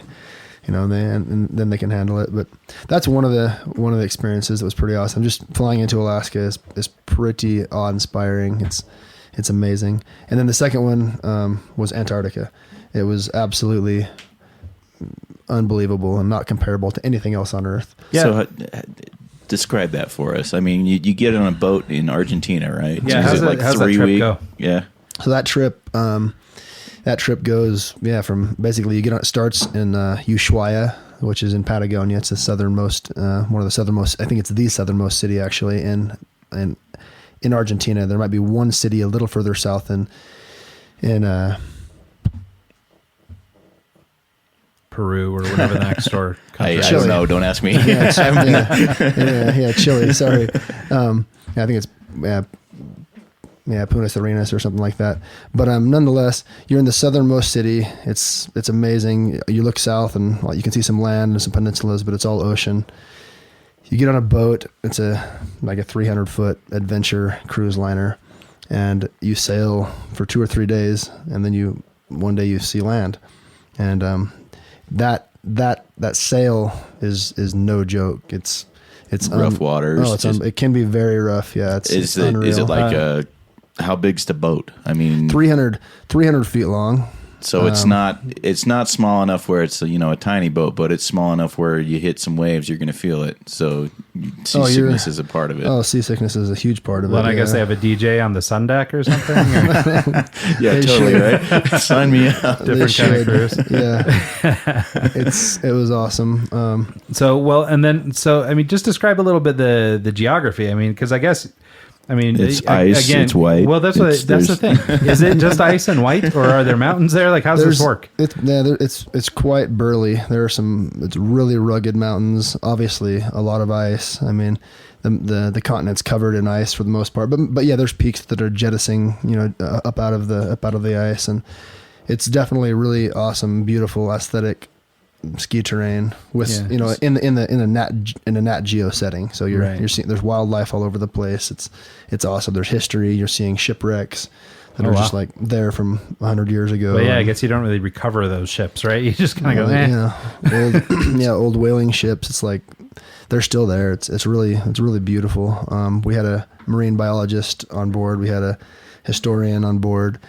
And then they can handle it. But that's one of the experiences that was pretty awesome. Just flying into Alaska is pretty awe-inspiring. It's amazing. And then the second one was Antarctica. It was absolutely unbelievable and not comparable to anything else on Earth. Yeah. So describe that for us. I mean, you get on a boat in Argentina, right? Yeah. So How's that trip go? Yeah. So that trip goes, from basically it starts in Ushuaia, which is in Patagonia. It's the southernmost, one of the southernmost, I think it's the southernmost city actually in Argentina. There might be one city a little further south in Peru or whatever the next door country. I don't know. Don't ask me. yeah, Chile. Sorry. I think it's Punta Arenas or something like that. But nonetheless, you're in the southernmost city. It's amazing. You look south and you can see some land and some peninsulas, but it's all ocean. You get on a boat. It's like a 300-foot adventure cruise liner, and you sail for 2 or 3 days, and then one day you see land, and that sail is no joke. It's rough waters. It can be very rough. Yeah, it's unreal. Is it like how big's the boat? I mean, 300 feet long. So it's not small enough where it's a tiny boat, but it's small enough where you hit some waves, you're going to feel it. So seasickness is a part of it. Oh, seasickness is a huge part of it. Well, I guess they have a DJ on the sun deck or something. Yeah, totally right. Sign me up. Different kind of cruise. Yeah, it was awesome. I mean, just describe a little bit the geography. I mean, because it's ice. Again, it's white. Well, that's the thing. Is it just ice and white, or are there mountains there? Like, how's this work? It's quite burly. It's really rugged mountains. Obviously, a lot of ice. I mean, the continent's covered in ice for the most part. But yeah, there's peaks that are jettisoning, up out of the ice, and it's definitely a really awesome, beautiful, aesthetic ski terrain with in a Nat Geo setting. So you're seeing there's wildlife all over the place. It's awesome. There's history. You're seeing shipwrecks that are just like there from 100 years ago. But yeah, I guess you don't really recover those ships, right? You just kind of go, old whaling ships. It's like they're still there. It's really beautiful. We had a marine biologist on board. We had a historian on board.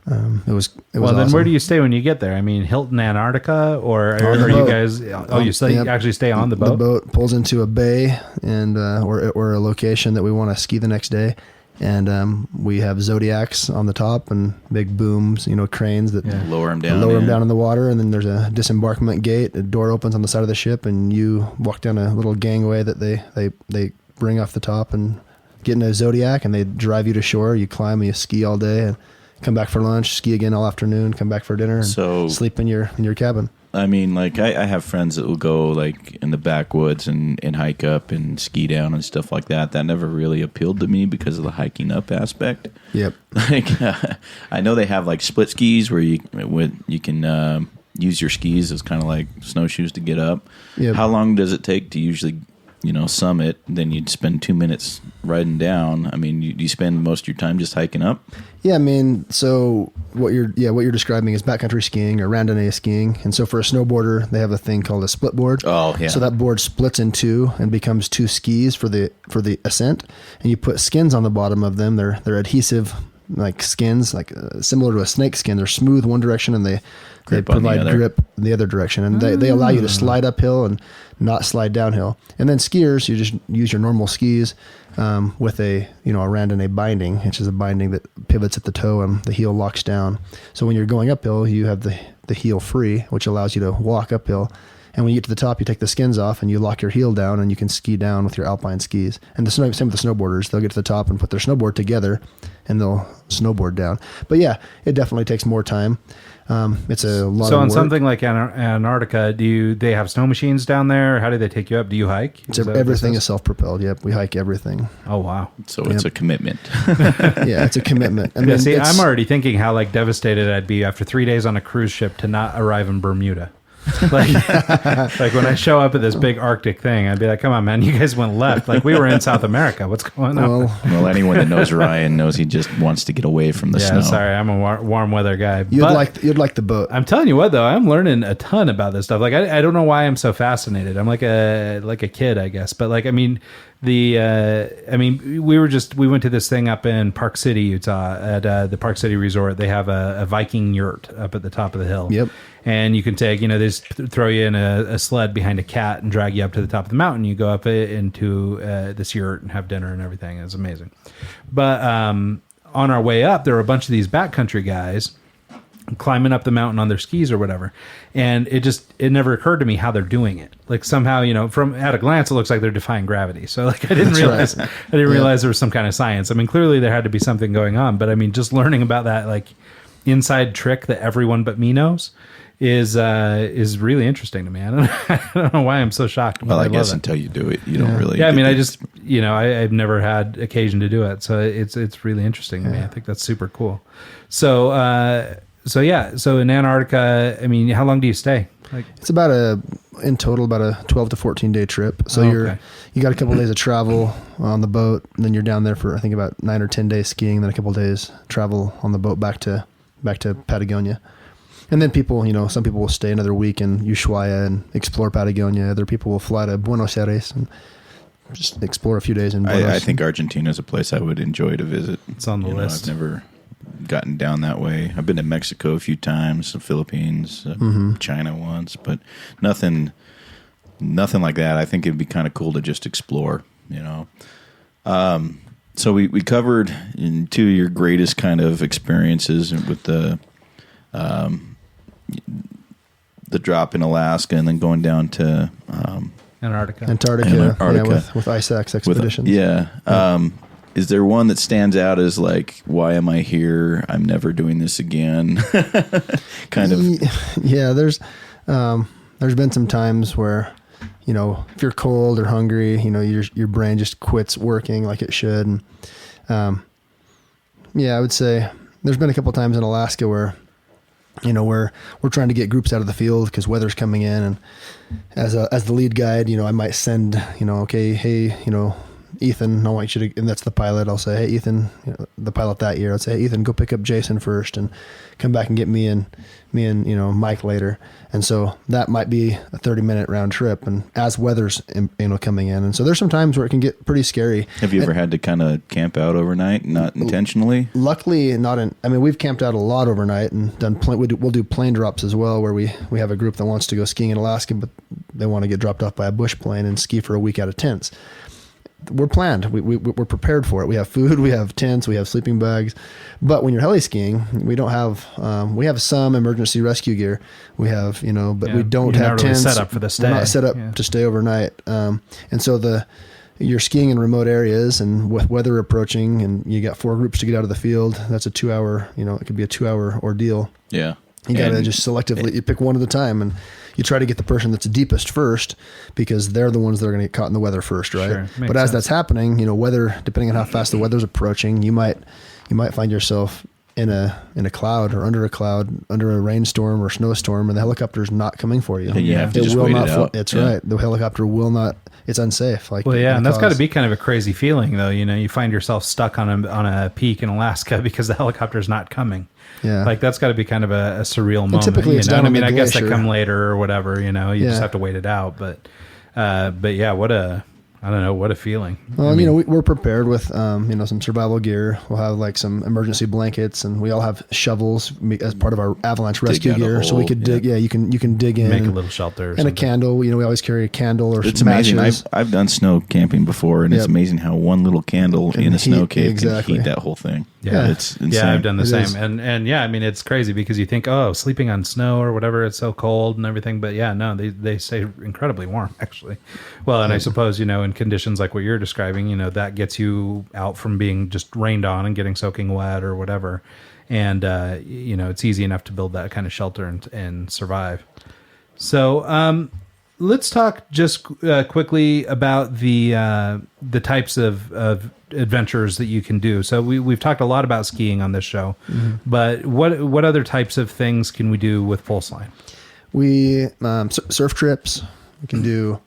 It was well, then awesome. where do you stay when you get there? I mean, Hilton, Antarctica, or are you guys? Oh, you actually stay on the boat. The boat pulls into a bay and or a location that we want to ski the next day, and we have zodiacs on the top and big booms, cranes that lower them down in the water, and then there's a disembarkment gate. A door opens on the side of the ship, and you walk down a little gangway that they bring off the top and get in a zodiac, and they drive you to shore. You climb and you ski all day and come back for lunch, ski again all afternoon, come back for dinner, and sleep in your cabin. I mean, like I have friends that will go like in the backwoods and hike up and ski down and stuff like that. That never really appealed to me because of the hiking up aspect. Yep. Like I know they have like split skis where you can use your skis as kind of like snowshoes to get up. Yep. How long does it take to usually summit, then you'd spend 2 minutes riding down. I mean, you spend most of your time just hiking up. Yeah, I mean, so what you're describing is backcountry skiing or randonnée skiing. And so for a snowboarder, they have a thing called a split board. Oh, yeah. So that board splits in two and becomes two skis for the ascent. And you put skins on the bottom of them. They're adhesive, like skins, like similar to a snake skin. They're smooth one direction, and they provide grip the other direction. And they allow you to slide uphill and not slide downhill. And then skiers, you just use your normal skis with a randonnée binding, which is a binding that pivots at the toe and the heel locks down. So when you're going uphill, you have the heel free, which allows you to walk uphill. And when you get to the top, you take the skins off and you lock your heel down, and you can ski down with your alpine skis. And same with the snowboarders. They'll get to the top and put their snowboard together, and they'll snowboard down. But yeah, it definitely takes more time. It's a lot of work. So on something like Antarctica, they have snow machines down there? How do they take you up? Do you hike? Everything is self-propelled. Yep, we hike everything. Oh, wow. So it's a commitment. Yeah, it's a commitment. I mean, see, I'm already thinking how devastated I'd be after 3 days on a cruise ship to not arrive in Bermuda. like when I show up at this big Arctic thing, I'd be like, come on, man, you guys went left. Like, we were in South America. What's going on? Well, anyone that knows Ryan knows he just wants to get away from the snow. Sorry, I'm a warm weather guy. You'd like the boat. I'm telling you what, though, I'm learning a ton about this stuff. Like, I don't know why I'm so fascinated. I'm like a kid, I guess. But we went to this thing up in Park City, Utah, at the Park City Resort. They have a Viking yurt up at the top of the hill. Yep. And you can take, they just throw you in a sled behind a cat and drag you up to the top of the mountain. You go up into this yurt and have dinner and everything. It's amazing. But on our way up, there were a bunch of these backcountry guys climbing up the mountain on their skis or whatever. And it never occurred to me how they're doing it. Like, somehow, from at a glance, it looks like they're defying gravity. So I didn't realize there was some kind of science. I mean, clearly there had to be something going on, but I mean, just learning about that, inside trick that everyone but me knows is really interesting to me. I don't know why I'm so shocked. Well, I guess until you do it, you don't really. Yeah, I mean, I've never had occasion to do it, so it's really interesting to me. I think that's super cool. So in Antarctica, I mean, how long do you stay? It's in total about a 12 to 14 day trip. So you got a couple of days of travel on the boat, and then you're down there for I think about 9 or 10 days skiing, then a couple of days travel on the boat back to Patagonia. And then some people will stay another week in Ushuaia and explore Patagonia. Other people will fly to Buenos Aires and just explore a few days in Buenos. I think Argentina is a place I would enjoy to visit. It's on the list. I've never gotten down that way. I've been to Mexico a few times, the Philippines, China once, but nothing like that. I think it'd be kind of cool to just explore, So we covered in two of your greatest kind of experiences with the drop in Alaska and then going down to Antarctica. Yeah, with Ice Axe expeditions. Is there one that stands out as why am I here? I'm never doing this again. Kind of. Yeah, there's been some times where, if you're cold or hungry, your brain just quits working like it should. And, I would say there's been a couple times in Alaska where, we're trying to get groups out of the field because weather's coming in, and as the lead guide, I might send, okay, hey, Ethan, I want you to, and that's the pilot. I'll say, hey, Ethan, the pilot that year, I'd say, hey, Ethan, go pick up Jason first and come back and get me and Mike later. And so that might be a 30-minute round trip, and as weather's, coming in. And so there's some times where it can get pretty scary. Have you ever had to kind of camp out overnight, not intentionally? Luckily, we've camped out a lot overnight and done, we'll do plane drops as well, where we have a group that wants to go skiing in Alaska, but they want to get dropped off by a bush plane and ski for a week out of tents. We're planned. We're prepared for it. We have food, we have tents, we have sleeping bags. But when you're heli skiing, we don't have, we have some emergency rescue gear. We have, but we don't have tents. Set up for the stay. We're not set up to stay overnight. And so you're skiing in remote areas, and with weather approaching, and you got 4 groups to get out of the field. That's a 2-hour, it could be a 2-hour ordeal. Yeah. You got to just selectively, you pick one at a time, and you try to get the person that's deepest first, because they're the ones that are going to get caught in the weather first, right? Sure, but as that's happening, weather, depending on how fast the weather's approaching, you might find yourself in a cloud or under a cloud, under a rainstorm or snowstorm, and the helicopter's not coming for you. And you have to just will wait not it out. It's Yeah. right. The helicopter will not. It's unsafe. Like, Well, yeah, and that's got to cause- be kind of a crazy feeling, though. You know, you find yourself stuck on a peak in Alaska because the helicopter's not coming. Yeah. Like that's got to be kind of a surreal moment. typically you it's know? down And I on mean, the I guess they glacier. come later or whatever. You know, you just Yeah. have to wait it out. But yeah, what a I don't know, what a feeling. Well, I mean, we're prepared with, some survival gear. We'll have like some emergency blankets, and we all have shovels as part of our avalanche rescue out a gear. So we hole, could dig. yeah. Yeah, you can dig in make a and- little shelter or and a something. candle. We always carry a candle or It's some amazing. matches. I've done snow camping before, and it's Yep. amazing how one little candle Can in a snow heat- cave exactly. can heat that whole thing. Yeah. It's insane. Yeah, I've done the It same. is. And yeah, I mean, it's crazy because you think, oh, sleeping on snow or whatever, it's so cold and everything. But yeah, no, they stay incredibly warm, actually. Well, and I suppose, in conditions like what you're describing, that gets you out from being just rained on and getting soaking wet or whatever. And, it's easy enough to build that kind of shelter and survive. So, let's talk just quickly about the types of adventures that you can do. So we've talked a lot about skiing on this show, but what other types of things can we do with Pulseline? We surf trips. We can do,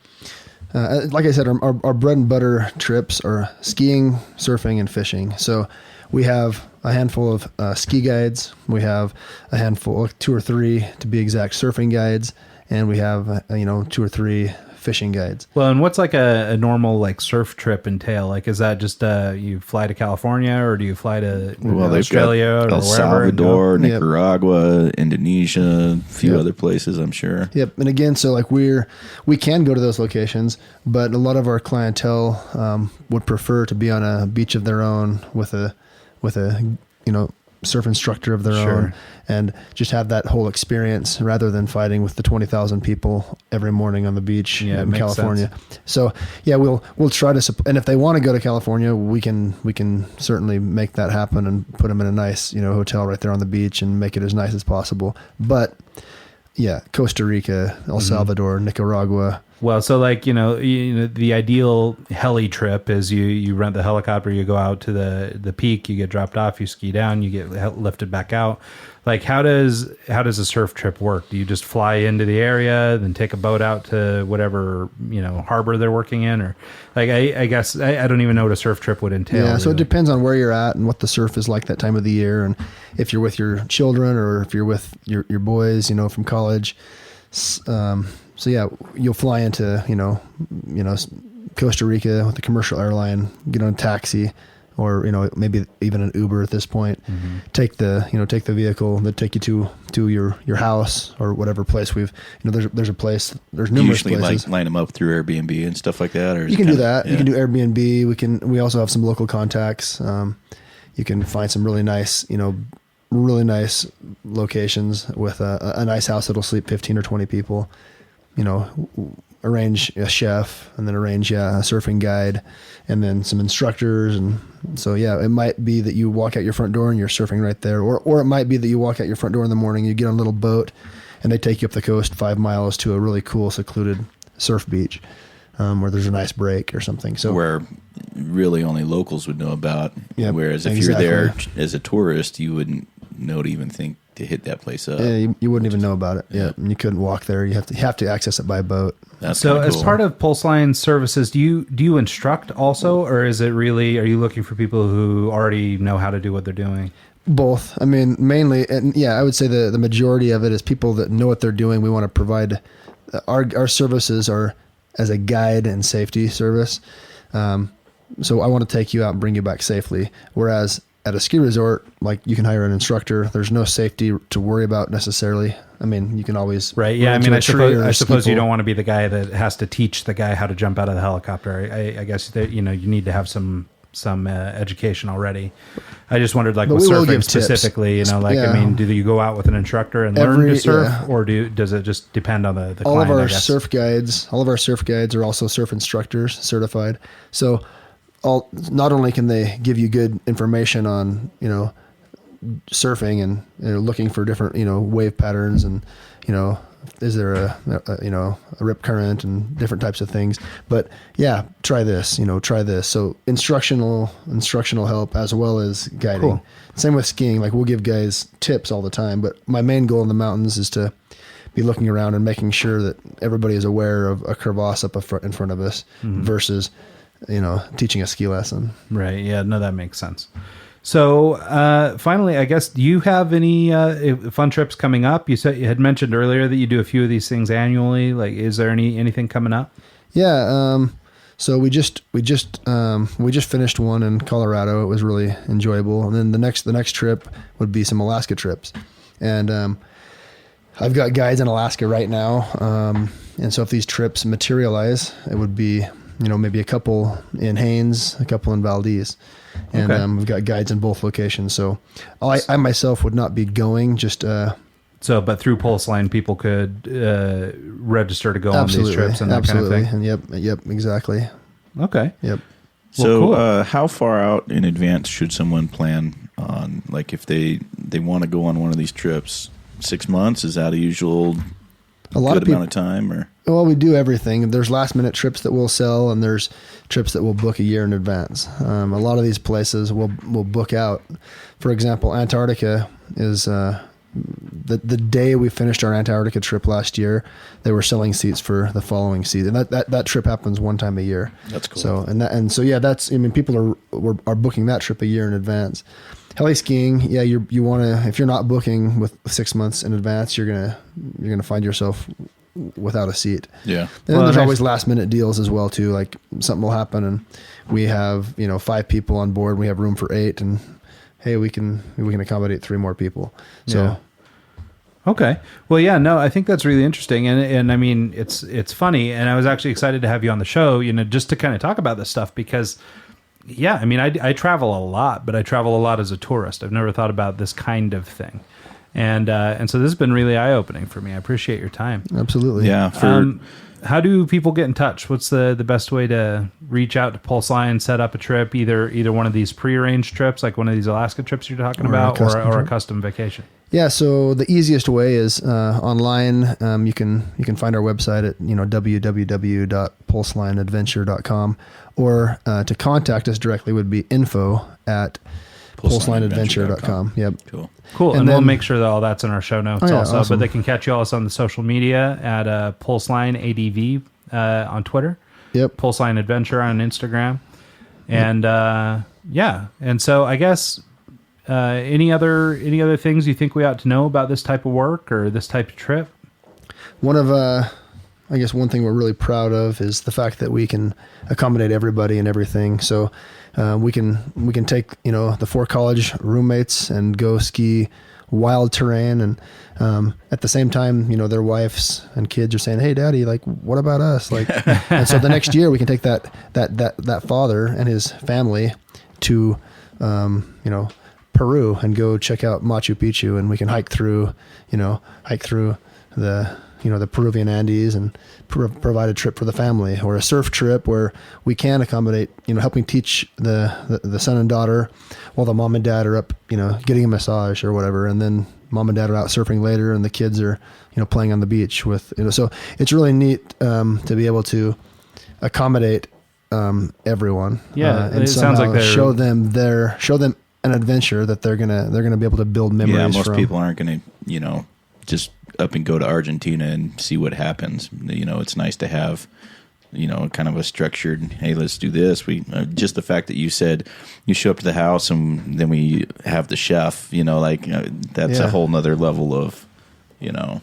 like I said, our bread and butter trips are skiing, surfing, and fishing. So we have a handful of ski guides. We have a handful, 2 or 3 to be exact, surfing guides, and we have 2 or 3 fishing guides. Well, and what's like a normal like surf trip entail? Like, is that just you fly to California or do you fly to Well, they've Australia got or El wherever? Salvador, Yep. Nicaragua, Indonesia, a few Yep. other places, I'm sure. Yep. And again, so like we can go to those locations, but a lot of our clientele would prefer to be on a beach of their own with a surf instructor of their Sure. own, and just have that whole experience rather than fighting with the 20,000 people every morning on the beach Yeah, it in makes California. So yeah, we'll try to and if they want to go to California, we can certainly make that happen and put them in a nice hotel right there on the beach and make it as nice as possible. But yeah, Costa Rica, El Salvador, Nicaragua. Well, so like, the ideal heli trip is you rent the helicopter, you go out to the peak, you get dropped off, you ski down, you get lifted back out. Like, how does a surf trip work? Do you just fly into the area, then take a boat out to whatever, harbor they're working in? Or like, I guess I don't even know what a surf trip would entail. Yeah, so it really. depends on where you're at and what the surf is like that time of the year, and if you're with your children or if you're with your boys, from college. So yeah, you'll fly into Costa Rica with a commercial airline, get on a taxi, or maybe even an Uber at this point. Take the vehicle that take you to your house or whatever place we've there's a place, there's Do you numerous usually places. line them up through Airbnb and stuff like that, or is You it can do kinda- that. yeah. You can do Airbnb. We also have some local contacts. You can find some really nice locations with a nice house that'll sleep 15 or 20 people. Arrange a chef and then arrange a surfing guide and then some instructors. And so, yeah, it might be that you walk out your front door and you're surfing right there. Or it might be that you walk out your front door in the morning, you get on a little boat and they take you up the coast 5 miles to a really cool secluded surf beach. Where there's a nice break or something. So where really only locals would know about. Yep, Whereas if exactly. you're there as a tourist, you wouldn't know to even think to hit that place up. yeah, you wouldn't even know about it. Yeah, and you couldn't walk there. You have to access it by boat. That's So kinda as cool. part of Pulseline services, do you instruct also, or is it really, are you looking for people who already know how to do what they're doing? Both. I mean, mainly, and yeah, I would say the majority of it is people that know what they're doing. We want to provide our services are as a guide and safety service. So I want to take you out and bring you back safely. Whereas at a ski resort, like you can hire an instructor. There's no safety to worry about necessarily. I mean, you can always Right. Yeah. I run mean, into a tree or I a suppose ski you pole. don't want to be the guy that has to teach the guy how to jump out of the helicopter. I guess that, you need to have some education already. I just wondered, like, But with we will surfing give tips. specifically, I Yeah. mean, do you go out with an instructor and learn to surf, yeah. or does it just depend on the all client? of I our guess? surf guides are also surf instructors certified. So not only can they give you good information on, surfing and looking for different, wave patterns and, is there a rip current and different types of things. But yeah, try this, try this. So instructional help as well as guiding. Cool. Same with skiing. Like we'll give guys tips all the time, but my main goal in the mountains is to be looking around and making sure that everybody is aware of a crevasse up in front of us versus, teaching a ski lesson. Right. Yeah. No, that makes sense. So finally, I guess, do you have any fun trips coming up? You had mentioned earlier that you do a few of these things annually. Like, is there anything coming up? Yeah. So we just finished one in Colorado. It was really enjoyable. And then the next trip would be some Alaska trips. And I've got guides in Alaska right now. And so if these trips materialize, it would be, maybe a couple in Haines, a couple in Valdez. And Okay. we've got guides in both locations. So I myself would not be going, just But through Pulseline, people could register to go on these trips and that kind of thing. And yep, exactly. Okay. Yep. So, cool. how far out in advance should someone plan on? Like, if they want to go on one of these trips, 6 months, is that a usual amount of time? Or Well, we do everything. There's last minute trips that we'll sell, and there's trips that we'll book a year in advance. A lot of these places will book out. For example, Antarctica is the day we finished our Antarctica trip last year. They were selling seats for the following season. That trip happens one time a year. That's cool. So that's people are booking that trip a year in advance. Heli skiing, yeah, you want to, if you're not booking with 6 months in advance, you're gonna find yourself without a seat. Yeah. And then Well, there's nice. always last minute deals as well too. Like something will happen and we have 5 people on board. We have room for 8, and hey, we can accommodate 3 more people. So. Yeah. Okay. Well, yeah, no, I think that's really interesting. And I mean, it's funny. And I was actually excited to have you on the show, just to kind of talk about this stuff because, yeah, I mean, I travel a lot, but I travel a lot as a tourist. I've never thought about this kind of thing. And so this has been really eye-opening for me. I appreciate your time. Absolutely. Yeah. How do people get in touch? What's the best way to reach out to Pulseline, set up a trip, either one of these prearranged trips, like one of these Alaska trips you're talking about, or a custom vacation? Yeah, so the easiest way is online. You can find our website at www.pulselineadventure.com, or to contact us directly would be info@pulselineadventure.com. Yep. Cool. And then, we'll make sure that all that's in our show notes also. awesome. But they can catch you also on the social media at Pulseline ADV on Twitter. Yep. Pulseline Adventure on Instagram. And and so I guess any other things you think we ought to know about this type of work or this type of trip? One thing we're really proud of is the fact that we can accommodate everybody and everything. So we can take the 4 college roommates and go ski wild terrain, and at the same time their wives and kids are saying, "Hey, Daddy, like what about us?" Like, and so the next year we can take that father and his family to Peru and go check out Machu Picchu, and we can hike through the Peruvian Andes and provide a trip for the family, or a surf trip where we can accommodate, helping teach the son and daughter while the mom and dad are up, getting a massage or whatever. And then mom and dad are out surfing later and the kids are, playing on the beach with, so it's really neat to be able to accommodate everyone. Yeah, and it sounds like they're show them an adventure that they're gonna be able to build memories. Yeah, most from. people aren't going to, just up and go to Argentina and see what happens. It's nice to have, kind of a structured, hey, let's do this. We just the fact that you said you show up to the house and then we have the chef, that's a whole nother level of, Yeah,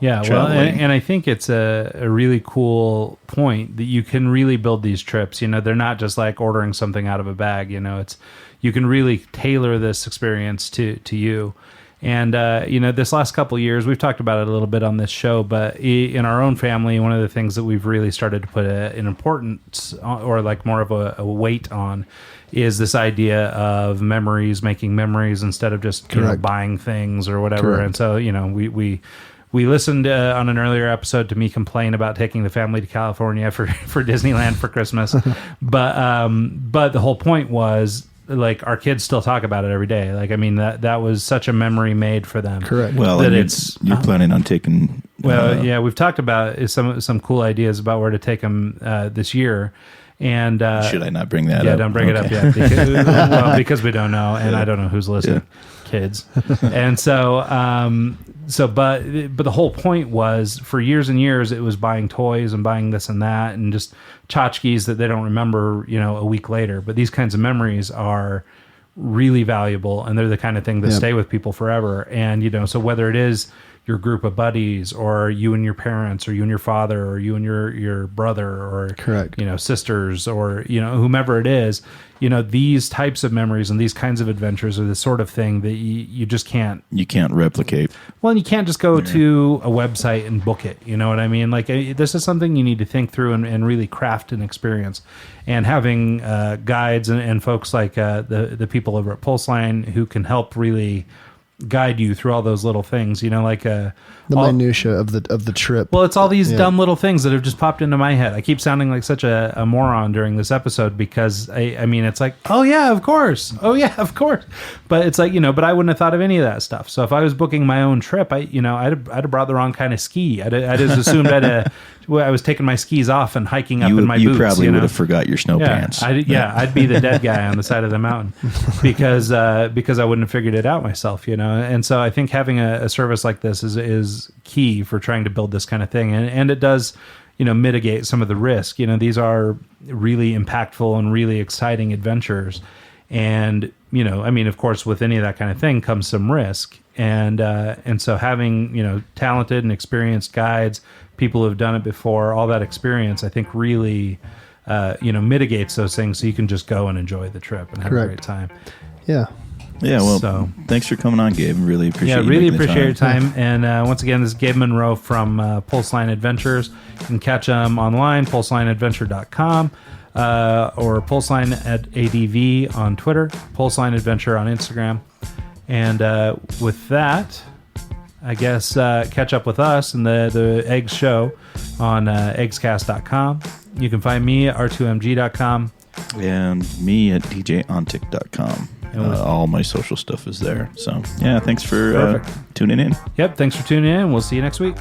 well, traveling. and I think it's a really cool point that you can really build these trips. They're not just like ordering something out of a bag. You can really tailor this experience to you. And, this last couple of years, we've talked about it a little bit on this show, but in our own family, one of the things that we've really started to put an importance or like more of a weight on is this idea of memories, making memories instead of just buying things or whatever. Correct. And so, we listened on an earlier episode to me complain about taking the family to California for Disneyland for Christmas. But the whole point was like our kids still talk about it every day. Like, I mean, that was such a memory made for them. Correct. Well, that and you're planning on taking. Well, yeah, we've talked about some cool ideas about where to take them this year. And should I not bring that up? Yeah, don't bring it up yet. Because we don't know, and I don't know who's listening. Kids. And but the whole point was, for years and years, it was buying toys and buying this and that and just tchotchkes that they don't remember, a week later. But these kinds of memories are really valuable, and they're the kind of thing that stay with people forever. And, so whether it is your group of buddies, or you and your parents, or you and your father, or you and your brother, or correct, sisters, or whomever it is, these types of memories and these kinds of adventures are the sort of thing that you just can't replicate. Well, and you can't just go to a website and book it. You know what I mean? Like, this is something you need to think through and really craft an experience. And having guides and folks like the people over at Pulseline who can help really guide you through all those little things, like the minutia of the trip. Well, it's all these dumb little things that have just popped into my head. I keep sounding like such a moron during this episode because I mean, it's like, oh yeah, of course, but it's like, but I wouldn't have thought of any of that stuff. So if I was booking my own trip, I'd have brought the wrong kind of ski. I'd have assumed I was taking my skis off and hiking up in my boots. You probably would have forgot your snow pants. I'd be the dead guy on the side of the mountain because I wouldn't have figured it out myself, And so I think having a service like this is key for trying to build this kind of thing, and it does, mitigate some of the risk. These are really impactful and really exciting adventures, and I mean, of course, with any of that kind of thing comes some risk, and so having talented and experienced guides, people who have done it before, all that experience, I think really mitigates those things, so you can just go and enjoy the trip and have a great time. Yeah, well, thanks for coming on, Gabe. Really appreciate it. Yeah, really appreciate your time. And once again, this is Gabe Monroe from Pulseline Adventures. You can catch them online, pulselineadventure.com, or Pulseline at ADV on Twitter, Pulseline Adventure on Instagram. And with that, I guess catch up with us and the Eggs Show on eggscast.com. You can find me at r2mg.com. And me at djontic.com. All my social stuff is there. So, yeah, thanks for tuning in. Yep, thanks for tuning in. We'll see you next week.